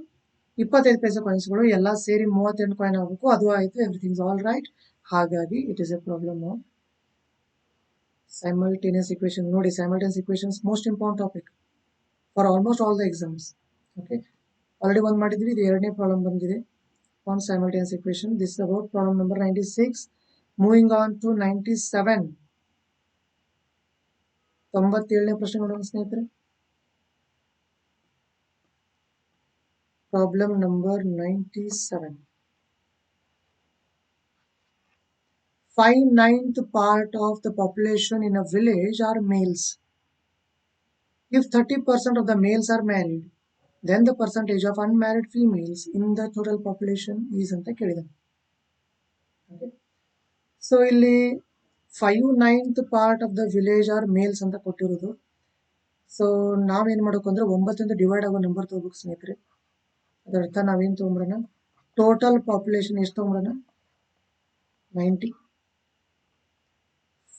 25 ಪೈಸೆ ಕಾಯಿನ್ಸ್ಗಳು ಎಲ್ಲ ಸೇರಿ 38 ಕಾಯಿನ್ ಆಗಬೇಕು. ಅದು ಆಯ್ತು. Everything all right. ಹಾಗಾಗಿ it is a problem of simultaneous equation. ನೋಡಿ, simultaneous equations most important topic for almost all the exams. Okay, already ಒಂದು ಮಾಡಿದ್ವಿ. ಇದು ಎರಡನೇ ಪ್ರಾಬ್ಲಮ್ ಬಂದಿದೆ on simultaneous equation. This is about problem number 96. Moving on to 97. 97ನೇ ಪ್ರಶ್ನೆ ನೋಡೋಣ ಸ್ನೇಹಿತರೆ. Problem number 97. 5/9 part of the population in a village are males. If 30% of the males are married, then the percentage of unmarried females in the total population is ಅಂತ ಕೇಳಿದಾನೆ. So ಇಲ್ಲಿ 5/9 part of the village are males ಅಂತ ಕೊಟ್ಟಿರೋದು. So ನಾವೇನ್ ಮಾಡಬೇಕು ಅಂದ್ರೆ 9 divide ಆಗೋ number ತಗೋಬೇಕು ಸ್ನೇಹಿತರೆ. ಅದರ್ಥ ನಾವೇನ್ ತಗೊಂಡ್ಬಿಡೋಣ, ಟೋಟಲ್ ಪಾಪ್ಯುಲೇಷನ್ ಎಷ್ಟು ತಗೊಂಡ್ಬಿಡೋಣ? 90.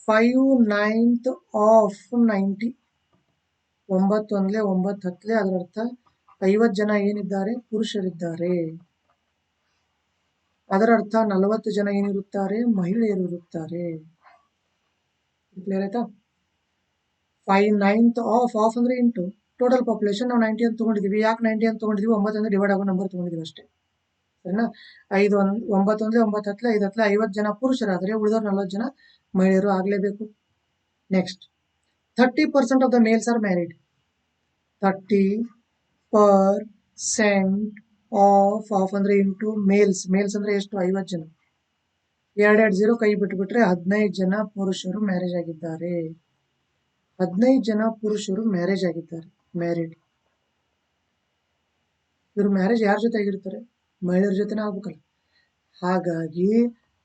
5/9 of 90. 9 ಒಂದ್ಲೆ 9 ಹತ್ಲೆ. ಅದರ ಅರ್ಥ 50 ಜನ ಏನಿದ್ದಾರೆ? ಪುರುಷರಿದ್ದಾರೆ. ಅದರ ಅರ್ಥ 40 ಜನ ಏನಿರುತ್ತಾರೆ? ಮಹಿಳೆಯರು ಇರುತ್ತಾರೆ. ಕ್ಲಿಯರ್ ಆಯ್ತಾ? 5/9 ಆಫ್ ಅಂದ್ರೆ ಇಂಟು ಟೋಟಲ್ ಪಾಪ್ಯುಲೇಷನ್. ನಾವು 90 ಅಂತ ತಗೊಂಡಿದೀವಿ. ಯಾಕೆ 90 ಅಂತ ತಗೊಂಡಿದೀವಿ? 9 ಡಿವೈಡ್ ಆಗೋ ನಂಬರ್ ತಗೊಂಡಿದೀವಿ ಅಷ್ಟೇ. ಸರಿನಾ? 9 ಒಂದ್ಲೆ 9 ಹತ್ಲೆ 5 ಹತ್ಲೆ 50 ಜನ ಪುರುಷರಾದ್ರೆ ಉಳಿದವ್ರು 40 ಜನ ಮಹಿಳೆಯರು ಆಗ್ಲೇಬೇಕು. Next, 30% of the males are married. 30% of ಅಂದ್ರೆ ಇಂಟು ಮೇಲ್ಸ್. ಮೇಲ್ಸ್ ಅಂದ್ರೆ ಎಷ್ಟು? 50 ಜನ. 2 0 ಕೈ ಬಿಟ್ಬಿಟ್ರೆ 15 ಜನ ಪುರುಷರು ಮ್ಯಾರೇಜ್ ಆಗಿದ್ದಾರೆ. 15 ಜನ ಪುರುಷರು ಮ್ಯಾರೇಜ್ ಆಗಿದ್ದಾರೆ, ಮ್ಯಾರಿಡ್. ಇವ್ರು ಮ್ಯಾರೇಜ್ ಯಾರ ಜೊತೆ ಆಗಿರ್ತಾರೆ? ಮಹಿಳೆಯರ ಜೊತೆನೇ ಆಗ್ಬೇಕಲ್ಲ. ಹಾಗಾಗಿ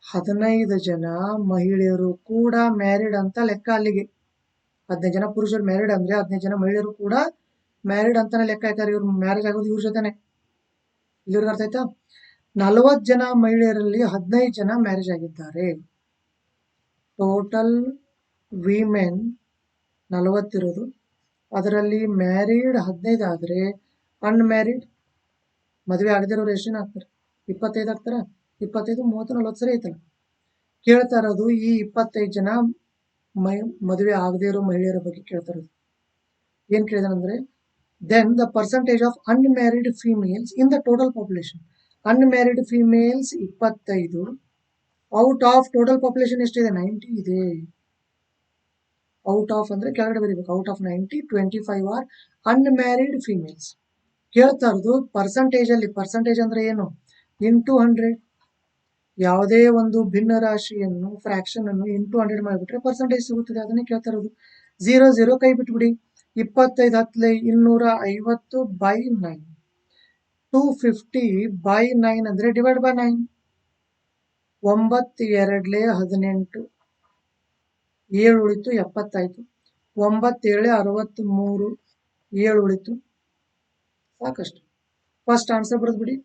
15 ಜನ ಮಹಿಳೆಯರು ಕೂಡ ಮ್ಯಾರಿಡ್ ಅಂತ ಲೆಕ್ಕ. ಅಲ್ಲಿಗೆ 15 ಜನ ಪುರುಷರು ಮ್ಯಾರಿಡ್ ಅಂದ್ರೆ 15 ಜನ ಮಹಿಳೆಯರು ಕೂಡ ಮ್ಯಾರಿಡ್ ಅಂತಾನೆ ಲೆಕ್ಕ. ಯಾಕಂದ್ರೆ ಇವ್ರು ಮ್ಯಾರೇಜ್ ಆಗೋದು ಇವ್ರ ಜೊತೆನೆ. ಇಲ್ಲಿವರೆಗೆ ಅರ್ಥ ಆಯ್ತಾ? 40 ಜನ ಮಹಿಳೆಯರಲ್ಲಿ 15 ಜನ ಮ್ಯಾರೇಜ್ ಆಗಿದ್ದಾರೆ. ಟೋಟಲ್ ವಿಮೆನ್ 40 ಇರೋದು. ಅದರಲ್ಲಿ ಮ್ಯಾರಿಡ್ 15 ಆದ್ರೆ ಅನ್ಮ್ಯಾರಿಡ್ ಮದುವೆ ಆಗದಿರೋರು ಎಷ್ಟು ಜನ ಆಗ್ತಾರೆ? 25 ಹಾಕ್ತಾರ, 25 30 40 ಸರಿ ಐತಲ್ಲ. ಕೇಳ್ತಾ ಇರೋದು ಈ 25 ಜನ ಮದುವೆ ಆಗದೇ ಇರೋ ಮಹಿಳೆಯರ ಬಗ್ಗೆ ಕೇಳ್ತಾ ಇರೋದು. ಏನ್ ಕೇಳಿದಾನಂದ್ರೆ, then the percentage of unmarried females in the total population. Unmarried females 25, out of total population ಎಷ್ಟಿದೆ? 90 ಇದೆ. ಔಟ್ ಆಫ್ ಅಂದ್ರೆ ಕೆಳಗಡೆ ಬರೀಬೇಕು, out of 90 25 are unmarried females. ಕೇಳ್ತಾ ಇರೋದು ಪರ್ಸಂಟೇಜ್ ಅಲ್ಲಿ. ಪರ್ಸಂಟೇಜ್ ಅಂದ್ರೆ ಏನು? ಇಂಟು 100. ಯಾವುದೇ ಒಂದು ಭಿನ್ನ ರಾಶಿಯನ್ನು ಫ್ರಾಕ್ಷನ್ ಅನ್ನು ಇಂಟು 100 ಮಾಡಿಬಿಟ್ರೆ ಪರ್ಸಂಟೇಜ್ ಸಿಗುತ್ತದೆ. ಅದನ್ನೇ ಕೇಳ್ತಾ ಇರೋದು. 0 ಕೈ ಬಿಟ್ಬಿಡಿ. 25 ಹತ್ತಲೆ 250 ಬೈ 9, 250 ಬೈ 9 ಅಂದ್ರೆ ಡಿವೈಡ್ ಬೈ 9. 9 2 18, 7 ಉಳಿತು 70 ಆಯ್ತು. 9 7 63, 7 ಉಳಿತು. ಸಾಕಷ್ಟು. ಫಸ್ಟ್ ಆನ್ಸರ್ ಬರೆದು ಬಿಡಿ.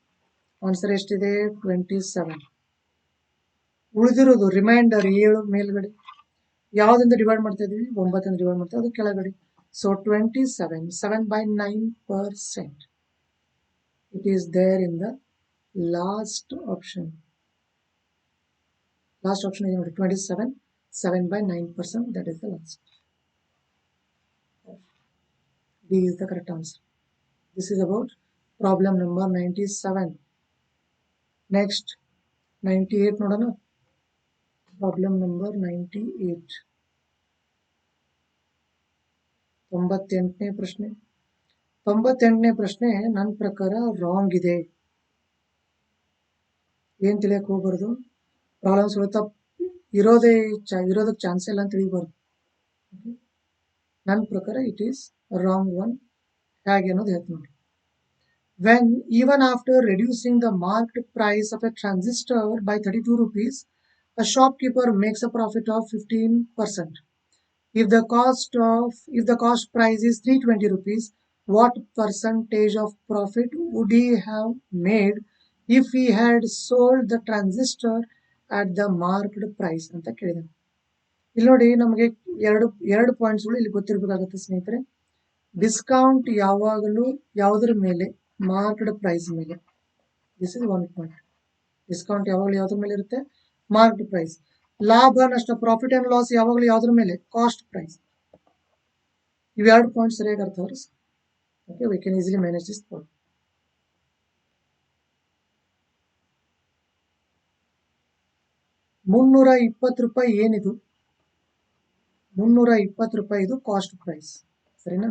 ಆನ್ಸರ್ ಎಷ್ಟಿದೆ? 27. ಉಳಿದಿರೋದು ರಿಮೈಂಡರ್ 7 ಮೇಲ್ಗಡೆ. ಯಾವ್ದಿಂದ ಡಿವೈಡ್ ಮಾಡ್ತಾ ಇದೀವಿ? 9 ಡಿವೈಡ್ ಮಾಡ್ತಾ ಅದು ಕೆಳಗಡೆ. So 27, 7/9%. It is there in the last option. Last option is 27, 7/9%. That is the last. D is the correct answer. This is about problem number 97. Next 98 ನೋಡೋಣ. Problem number 98. 98ನೇ ಪ್ರಶ್ನೆ. 98ನೇ ಪ್ರಶ್ನೆ ನನ್ನ ಪ್ರಕಾರ ರಾಂಗ್ ಇದೆ. ಏನ್ ತಿಳಿಯಕ್ಕೆ ಹೋಗ್ಬಾರ್ದು. ಪ್ರಾಬ್ಲಮ್ಸ್ ಇರೋದಕ್ಕೆ ಚಾನ್ಸ್ ಇಲ್ಲ ಅಂತ ತಿಳಿಬಾರ್ದು. ನನ್ನ ಪ್ರಕಾರ ಇಟ್ ಈಸ್ ರಾಂಗ್ ಒನ್. ಹೇಗೆ ಅನ್ನೋದು ಹೇಳ್ತೀನಿ ನೋಡಿ. When even after reducing the marked price of a transistor by 32 rupees, a shopkeeper makes a profit of 15%. If the cost price is 320 rupees, what percentage of profit would he have made if he had sold the transistor at the marked price ಅಂತ ಕೇಳಿದಾನೆ. ಇಲ್ಲಿ ನೋಡಿ, ನಮಗೆ ಎರಡು ಪಾಯಿಂಟ್ಸ್ಗಳು ಇಲ್ಲಿ ಗೊತ್ತಿರಬೇಕಾಗುತ್ತೆ ಸ್ನೇಹಿತರೆ. Discount ಯಾವಾಗಲೂ ಯಾವುದರ ಮೇಲೆ? ಮಾರ್ಕ್ಡ್ ಪ್ರೈಸ್ ಮೇಲೆ. This is one point. Discount ಯಾವಾಗಲೂ ಯಾವುದ್ರ ಮೇಲೆ ಇರುತ್ತೆ? Marked price. ಲಾಭ ನಷ್ಟ, ಪ್ರಾಫಿಟ್ ಅಂಡ್ ಲಾಸ್ ಯಾವಾಗಲೂ ಯಾವುದ್ರ ಮೇಲೆ? Cost price. ಇವೆರಡು ಪಾಯಿಂಟ್ ಸರಿಯಾಗಿ ಅರ್ಥ ಅವ್ರಿ. Okay, we can easily manage this point. ₹320 ಏನಿದು? ₹320 ಇದು ಕಾಸ್ಟ್ ಪ್ರೈಸ್. ಸರಿನಾ?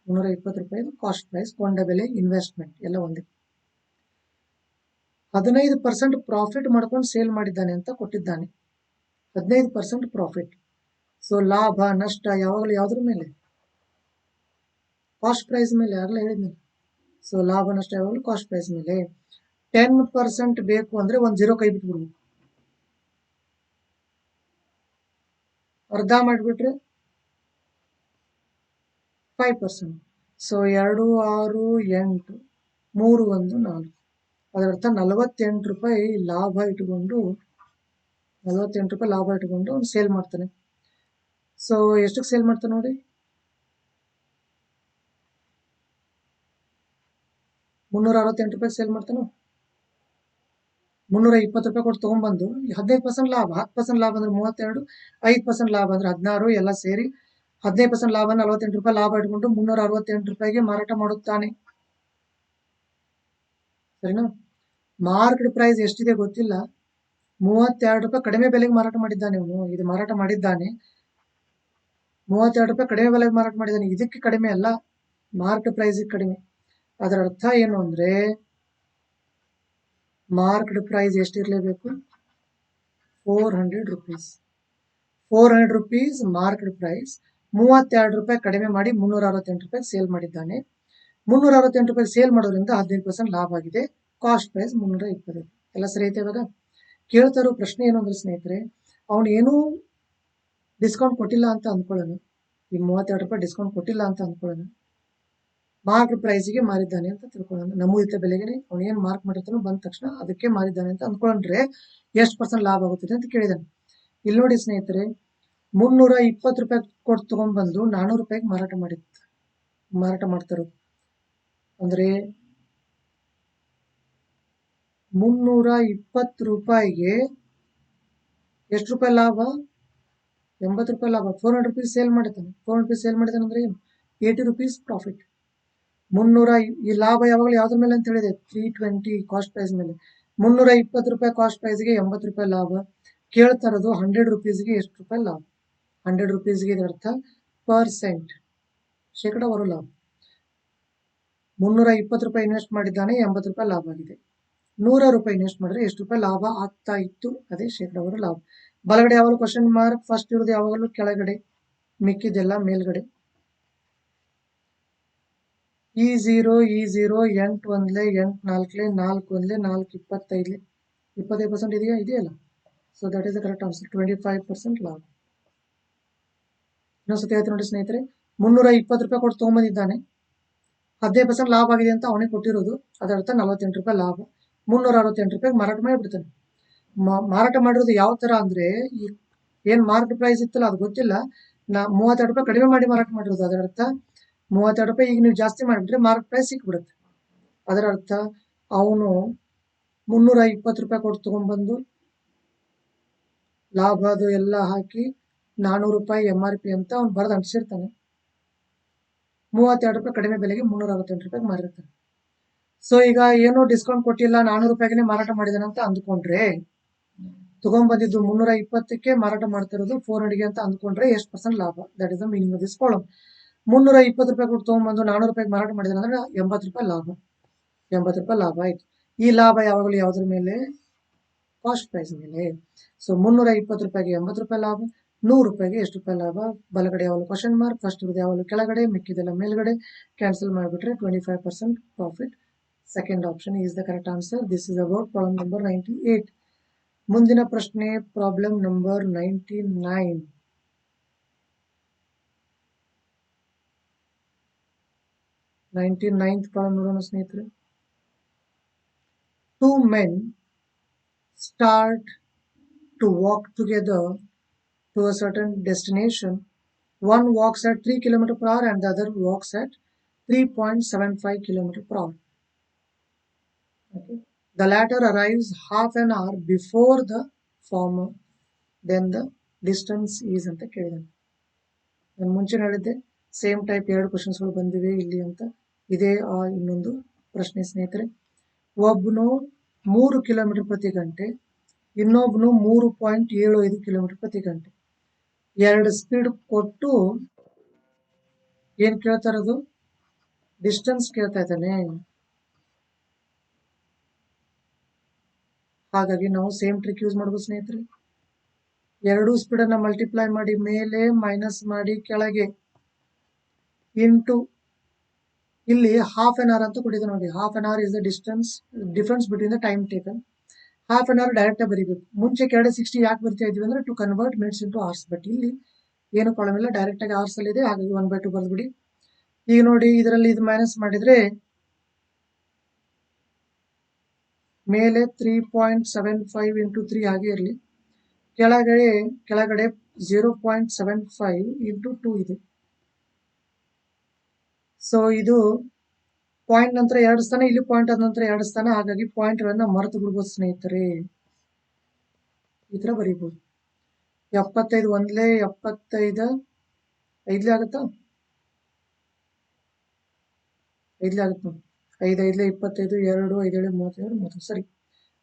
₹320 ಕಾಸ್ಟ್ ಪ್ರೈಸ್. ಕೊಂಡ ಬೆಲೆ, ಇನ್ವೆಸ್ಟ್ಮೆಂಟ್ ಎಲ್ಲ ಒಂದೇ. 15% ಪ್ರಾಫಿಟ್ ಮಾಡ್ಕೊಂಡು ಸೇಲ್ ಮಾಡಿದ್ದಾನೆ ಅಂತ ಕೊಟ್ಟಿದ್ದಾನೆ. 15% ಪ್ರಾಫಿಟ್. ಸೊ ಲಾಭ ನಷ್ಟ ಯಾವಾಗಲೂ ಯಾವುದ್ರ ಮೇಲೆ? ಕಾಸ್ಟ್ ಪ್ರೈಸ್ ಮೇಲೆ. ಆಗಲೇ ಹೇಳಿದ್ನಿ. ಸೊ ಲಾಭ ನಷ್ಟ ಯಾವಾಗಲೂ ಕಾಸ್ಟ್ ಪ್ರೈಸ್ ಮೇಲೆ. 10% ಬೇಕು ಅಂದ್ರೆ 10 ಕೈ ಬಿಟ್ಬಿಡ್ಬೇಕು. ಅರ್ಧ ಮಾಡಿಬಿಟ್ರೆ 5%. ಸೊ 2 6 8 3 1 4. ಅದರರ್ಥ ₹48 ಲಾಭ ಇಟ್ಟುಕೊಂಡು ಅವ್ನು ಸೇಲ್ ಮಾಡ್ತಾನೆ. ಸೊ ಎಷ್ಟಕ್ಕೆ ಸೇಲ್ ಮಾಡ್ತಾನೆ ನೋಡಿ? ₹368 ಸೇಲ್ ಮಾಡ್ತಾನೆ. ₹320 ಕೊಟ್ಟು ತಗೊಂಡ್ಬಂದು 15% ಲಾಭ. 10% ಲಾಭ ಅಂದ್ರೆ 32, 5% ಲಾಭ ಅಂದ್ರೆ 16, ಎಲ್ಲ ಸೇರಿ 15% ಲಾಭ ₹48 ಲಾಭ ಇಟ್ಕೊಂಡು ₹368 ಮಾರಾಟ ಮಾಡುತ್ತಾನೆ. ಸರಿನಾ? ಮಾರ್ಕ್ಡ್ ಪ್ರೈಸ್ ಎಷ್ಟಿದೆ ಗೊತ್ತಿಲ್ಲ. ₹32 ಕಡಿಮೆ ಬೆಲೆಗೆ ಮಾರಾಟ ಮಾಡಿದ್ದಾನೆ ಅವನು. ಇದು ಮಾರಾಟ ಮಾಡಿದ್ದಾನೆ ₹32 ಕಡಿಮೆ ಬೆಲೆಗೆ ಮಾರಾಟ ಮಾಡಿದ್ದಾನೆ. ಇದಕ್ಕೆ ಕಡಿಮೆ ಅಲ್ಲ, ಮಾರ್ಕ್ಡ್ ಪ್ರೈಸ್ ಕಡಿಮೆ. ಅದರ ಅರ್ಥ ಏನು ಅಂದ್ರೆ ಮಾರ್ಕ್ಡ್ ಪ್ರೈಸ್ ಎಷ್ಟಿರಲೇಬೇಕು? ₹400. ₹400 ಮಾರ್ಕ್ಡ್ ಪ್ರೈಸ್. ₹32 ಕಡಿಮೆ ಮಾಡಿ ₹368 ಸೇಲ್ ಮಾಡಿದ್ದಾನೆ. ₹368 ಸೇಲ್ ಮಾಡೋದ್ರಿಂದ 15% ಲಾಭ ಆಗಿದೆ. Cost price ₹320. ಎಲ್ಲ ಸರಿ ಐತೆ. ಇವಾಗ ಕೇಳ್ತಾ ಇರೋ ಪ್ರಶ್ನೆ ಏನು ಅಂದ್ರೆ ಸ್ನೇಹಿತರೆ, ಅವನು ಏನೂ ಡಿಸ್ಕೌಂಟ್ ಕೊಟ್ಟಿಲ್ಲ ಅಂತ ಅಂದ್ಕೊಳ್ಳೋಣ. ಈ ₹32 ಡಿಸ್ಕೌಂಟ್ ಕೊಟ್ಟಿಲ್ಲ ಅಂತ ಅಂದ್ಕೊಳ್ಳೋಣ. ಮಾರ್ಕ್ ಪ್ರೈಸ್ಗೆ ಮಾರಿದ್ದಾನೆ ಅಂತ ತಿಳ್ಕೊಳ್ಳೋಣ. ನಮೂದಿತ ಬೆಲೆಗೆ ಅವನು ಏನು ಮಾರ್ಕ್ ಮಾಡಿರ್ತಾನೋ ಬಂದ ತಕ್ಷಣ ಅದಕ್ಕೆ ಮಾರಿದ್ದಾನೆ ಅಂತ ಅಂದ್ಕೊಂಡ್ರೆ ಎಷ್ಟು % ಲಾಭ ಆಗುತ್ತದೆ ಅಂತ ಕೇಳಿದಾನೆ. ಇಲ್ಲಿ ನೋಡಿ ಸ್ನೇಹಿತರೆ, ₹320 ಕೊಟ್ಟು ತಗೊಂಡ್ಬಂದು ₹400 ಮಾರಾಟ ಮಾಡ್ತಾರೋ ಅಂದ್ರೆ 320 ರೂಪಾಯಿಗೆ ಎಷ್ಟು ರೂಪಾಯಿ ಲಾಭ? 80 ರೂಪಾಯಿ ಲಾಭ. 400 rupees ಸೇಲ್ ಮಾಡಿದ್ದಾನೆ. 400 rupees ಸೇಲ್ ಮಾಡಿದ್ದಾನೆ ಅಂದ್ರೆ ಏನು? 80 rupees ಪ್ರಾಫಿಟ್. ಈ ಲಾಭ ಯಾವಾಗಲೂ ಯಾವ್ದ್ರ ಮೇಲೆ ಅಂತ ಹೇಳಿದೆ? 320 ಕಾಸ್ಟ್ ಪ್ರೈಸ್ ಮೇಲೆ. 320 ರೂಪಾಯಿ ಕಾಸ್ಟ್ ಪ್ರೈಸ್ಗೆ 80 ರೂಪಾಯಿ ಲಾಭ. ಕೇಳ್ತಾ ಇರೋದು 100 rupeesಗೆ ಎಷ್ಟು ರೂಪಾಯಿ ಲಾಭ? 100 rupeesಗೆ ಇದರ ಅರ್ಥ ಪರ್ಸೆಂಟ್, ಶೇಕಡಾವಾರು ಲಾಭ. 320 ರೂಪಾಯಿ ಇನ್ವೆಸ್ಟ್ ಮಾಡಿದ್ದಾನೆ, 80 ರೂಪಾಯಿ ಲಾಭ ಆಗಿದೆ. 100 ರೂಪಾಯಿ ಇನ್ವೆಸ್ಟ್ ಮಾಡಿದ್ರೆ ಎಷ್ಟು ರೂಪಾಯಿ ಲಾಭ ಆಗ್ತಾ ಇತ್ತು? ಅದೇ ಶೇಕಡಾವಾರು ಲಾಭ. ಬಲಗಡೆ ಯಾವಾಗಲೂ ಕ್ವಶನ್ ಮಾರ್ಕ್, ಫಸ್ಟ್ ಇರೋದು ಯಾವಾಗಲೂ ಕೆಳಗಡೆ, ಮಿಕ್ಕಿದೆಲ್ಲ ಮೇಲ್ಗಡೆ. E0 8 ಒಂದ್ಲೆ 8 ನಾಲ್ಕಲೆ 4 ಒಂದ್ಲೆ 4 25 25% ಇದೆಯಲ್ಲ. So that is the correct answer. 25% ಲಾಭ. ಇನ್ನೊಂದ್ಸತಿ ಹೇಳ್ತೀನಿ ನೋಡಿ ಸ್ನೇಹಿತರೆ, 320 ರೂಪಾಯಿ ಕೊಟ್ಟು ತೊಗೊಂಬಂದಿದ್ದಾನೆ, 15% ಲಾಭ ಆಗಿದೆ ಅಂತ ಅವನಿಗೆ ಕೊಟ್ಟಿರೋದು, ಅದರ್ಥ 48 ರೂಪಾಯಿ ಲಾಭ. 368 ರೂಪಾಯಿಗೆ ಮಾರಾಟ ಮಾಡಿಬಿಡ್ತಾನೆ. ಮಾರಾಟ ಮಾಡಿರೋದು ಯಾವ ತರ ಅಂದ್ರೆ, ಏನ್ ಮಾರ್ಕೆಟ್ ಪ್ರೈಸ್ ಇತ್ತಲ್ಲ ಅದು ಗೊತ್ತಿಲ್ಲ, 32 ರೂಪಾಯಿ ಕಡಿಮೆ ಮಾಡಿ ಮಾರಾಟ ಮಾಡಿರೋದು. ಅದರ ಅರ್ಥ 32 ರೂಪಾಯಿ ಈಗ ನೀವು ಜಾಸ್ತಿ ಮಾಡಿಬಿಟ್ರೆ ಮಾರ್ಕೆಟ್ ಪ್ರೈಸ್ ಸಿಕ್ಬಿಡುತ್ತೆ. ಅದರ ಅರ್ಥ ಅವನು 320 ರೂಪಾಯಿ ಕೊಟ್ಟು ತಗೊಂಡ್ಬಂದು ಲಾಭ ಅದು ಎಲ್ಲ ಹಾಕಿ 400 ರೂಪಾಯಿ MRP ಅಂತ ಅವ್ನು ಬರೆದು ಅಂಟಿಸಿರ್ತಾನೆ. 32 ರೂಪಾಯಿ ಕಡಿಮೆ ಬೆಲೆಗೆ 368 ರೂಪಾಯಿಗೆ ಮಾರಿರ್ತಾನೆ. ಸೊ ಈಗ ಏನೋ ಡಿಸ್ಕೌಂಟ್ ಕೊಟ್ಟಿಲ್ಲ, 400 ರೂಪಾಯಿಗೆ ಮಾರಾಟ ಮಾಡಿದಾನೆ ಅಂತ ಅಂದ್ಕೊಂಡ್ರೆ, ತಗೊಂಡ್ಬಂದಿದ್ದು 320ಕ್ಕೆ ಮಾರಾಟ ಮಾಡ್ತಿರೋದು 400ಗೆ ಅಂತ ಅಂದ್ಕೊಂಡ್ರೆ ಎಷ್ಟು ಪರ್ಸೆಂಟ್ ಲಾಭ? That is the meaning of this problem. 320 ರೂಪಾಯಿ ಕೊಟ್ಟು ತಗೊಂಡ್ಬಂದು 400 ರೂಪಾಯಿಗೆ ಮಾರಾಟ ಮಾಡಿದಾನೆ ಅಂದ್ರೆ 80 ರೂಪಾಯಿ ಲಾಭ. 80 ರೂಪಾಯಿ ಲಾಭ ಆಯ್ತು. ಈ ಲಾಭ ಯಾವಾಗಲೂ ಯಾವುದ್ರ ಮೇಲೆ? ಕಾಸ್ಟ್ ಪ್ರೈಸ್ ಮೇಲೆ. ಸೊ 320 ರೂಪಾಯಿಗೆ 80 ರೂಪಾಯಿ ಲಾಭ, 100 ರೂಪಾಯಿಗೆ ಎಷ್ಟು ರೂಪಾಯಿ ಲಾಭ? ಬಲಗಡೆ ಯಾವಾಗಲೂ ಕ್ವಶನ್ ಮಾರ್ಕ್, ಫಸ್ಟ್ ಇರೋದು ಯಾವಾಗಲೂ ಕೆಳಗಡೆ, ಮಿಕ್ಕಿದೆಲ್ಲ ಮೇಲ್ಗಡೆ. ಕ್ಯಾನ್ಸಲ್ ಮಾಡಿಬಿಟ್ರೆ 25% profit. Second option is the correct answer. This is about problem number 98. ಮುಂದಿನ ಪ್ರಶ್ನೆ ಪ್ರಾಬ್ಲಮ್ ನಂಬರ್ 99. 99th ಪ್ರಾಬ್ಲಮ್ ನೋಡೋಣ ಸ್ನೇಹಿತರೆ. 2 men start to walk together to a certain destination. One walks at 3 km per hour and the other walks at 3.75 km per hour. Okay. The latter arrives half an hour before the former. Then the distance is ಅಂತ ಕೇಳಿದಾನೆ. ನಾನು ಮುಂಚೆ ಹೇಳಿದ್ದೆ same type 2 ಕ್ವಶನ್ಸ್ಗಳು ಬಂದಿವೆ ಇಲ್ಲಿ ಅಂತ. ಇದೇ ಇನ್ನೊಂದು ಪ್ರಶ್ನೆ ಸ್ನೇಹಿತರೆ. ಒಬ್ಬನು 3 ಕಿಲೋಮೀಟರ್ ಪ್ರತಿ ಗಂಟೆ, ಇನ್ನೊಬ್ಬನು 3.75 ಕಿಲೋಮೀಟರ್ ಪ್ರತಿ ಗಂಟೆ. 2 ಸ್ಪೀಡ್ ಕೊಟ್ಟು ಏನ್ ಕೇಳ್ತಾ ಇರೋದು? ಡಿಸ್ಟೆನ್ಸ್ ಕೇಳ್ತಾ ಇದ್ದಾನೆ. ಹಾಗಾಗಿ ನಾವು ಸೇಮ್ ಟ್ರಿಕ್ ಯೂಸ್ ಮಾಡ್ಬೋದು ಸ್ನೇಹಿತರೆ. 2 ಸ್ಪೀಡ್ ಅನ್ನ ಮಲ್ಟಿಪ್ಲೈ ಮಾಡಿ ಮೇಲೆ, ಮೈನಸ್ ಮಾಡಿ ಕೆಳಗೆ, ಇಂಟು ಇಲ್ಲಿ ಹಾಫ್ ಅನ್ ಅವರ್ ಅಂತ ಕೊಟ್ಟಿದೆ ನೋಡಿ. Half an hour is the difference between the time taken. Half an hour direct ಬರೀಬೇಕು. ಮುಂಚೆ 60 ಯಾಕೆ ಬರ್ತಾ ಇದ್ವಿ ಅಂದ್ರೆ to convert minutes into hours. But ಇಲ್ಲಿ ಏನು ಪ್ರಾಬ್ಲಮ್ ಇಲ್ಲ, ಡೈರೆಕ್ಟ್ ಆಗಿ ಅವರ್ಸ್ ಅಲ್ಲಿ ಇದೆ, ಹಾಗಾಗಿ 1/2 ಬರ್ದ್ಬಿಡಿ. ಈಗ ನೋಡಿ, ಇದರಲ್ಲಿ ಇದು ಮೈನಸ್ ಮಾಡಿದ್ರೆ ಮೇಲೆ 3.75 ಇಂಟು 3 ಹಾಗೆ ಇರಲಿ, ಕೆಳಗಡೆ 0.75 ಇಂಟು 2 ಇದೆ. ಸೊ ಇದು ಪಾಯಿಂಟ್ ನಂತರ 2 ಸ್ಥಾನ, ಇಲ್ಲಿ ಪಾಯಿಂಟ್ ಆದ ನಂತರ 2 ಸ್ಥಾನ, ಹಾಗಾಗಿ ಪಾಯಿಂಟ್ ಗಳನ್ನ ಮರೆತು ಬಿಡ್ಬೋದು ಸ್ನೇಹಿತರೆ. ಈ ತರ ಬರೀಬಹುದು. 75 ಒಂದ್ಲೆ 75 5 ಆಗುತ್ತಾ? 5 ಆಗುತ್ತೆ ನೋಡಿ. 5 5 25, 2 5 32 30. ಸರಿ.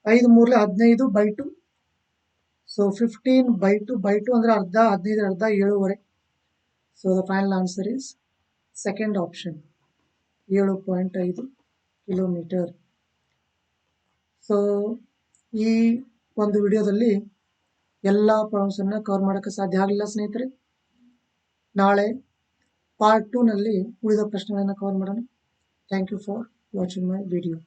5 3 15/2. ಸೊ 15/2 ಅಂದ್ರೆ ಅರ್ಧ, 15 ಅರ್ಧ 7.5. So the final answer is second option, 7.5 kilometre. So ಈ ಒಂದು ವಿಡಿಯೋದಲ್ಲಿ ಎಲ್ಲ ಪ್ರಾಬ್ಲಮ್ಸ್ ಅನ್ನ ಕವರ್ ಮಾಡೋಕ್ಕೆ ಸಾಧ್ಯ ಆಗಲಿಲ್ಲ ಸ್ನೇಹಿತರೆ. ನಾಳೆ ಪಾರ್ಟ್ 2 ನಲ್ಲಿ ಉಳಿದ ಪ್ರಶ್ನೆಗಳನ್ನು ಕವರ್ ಮಾಡೋಣ. Thank you for watching my video.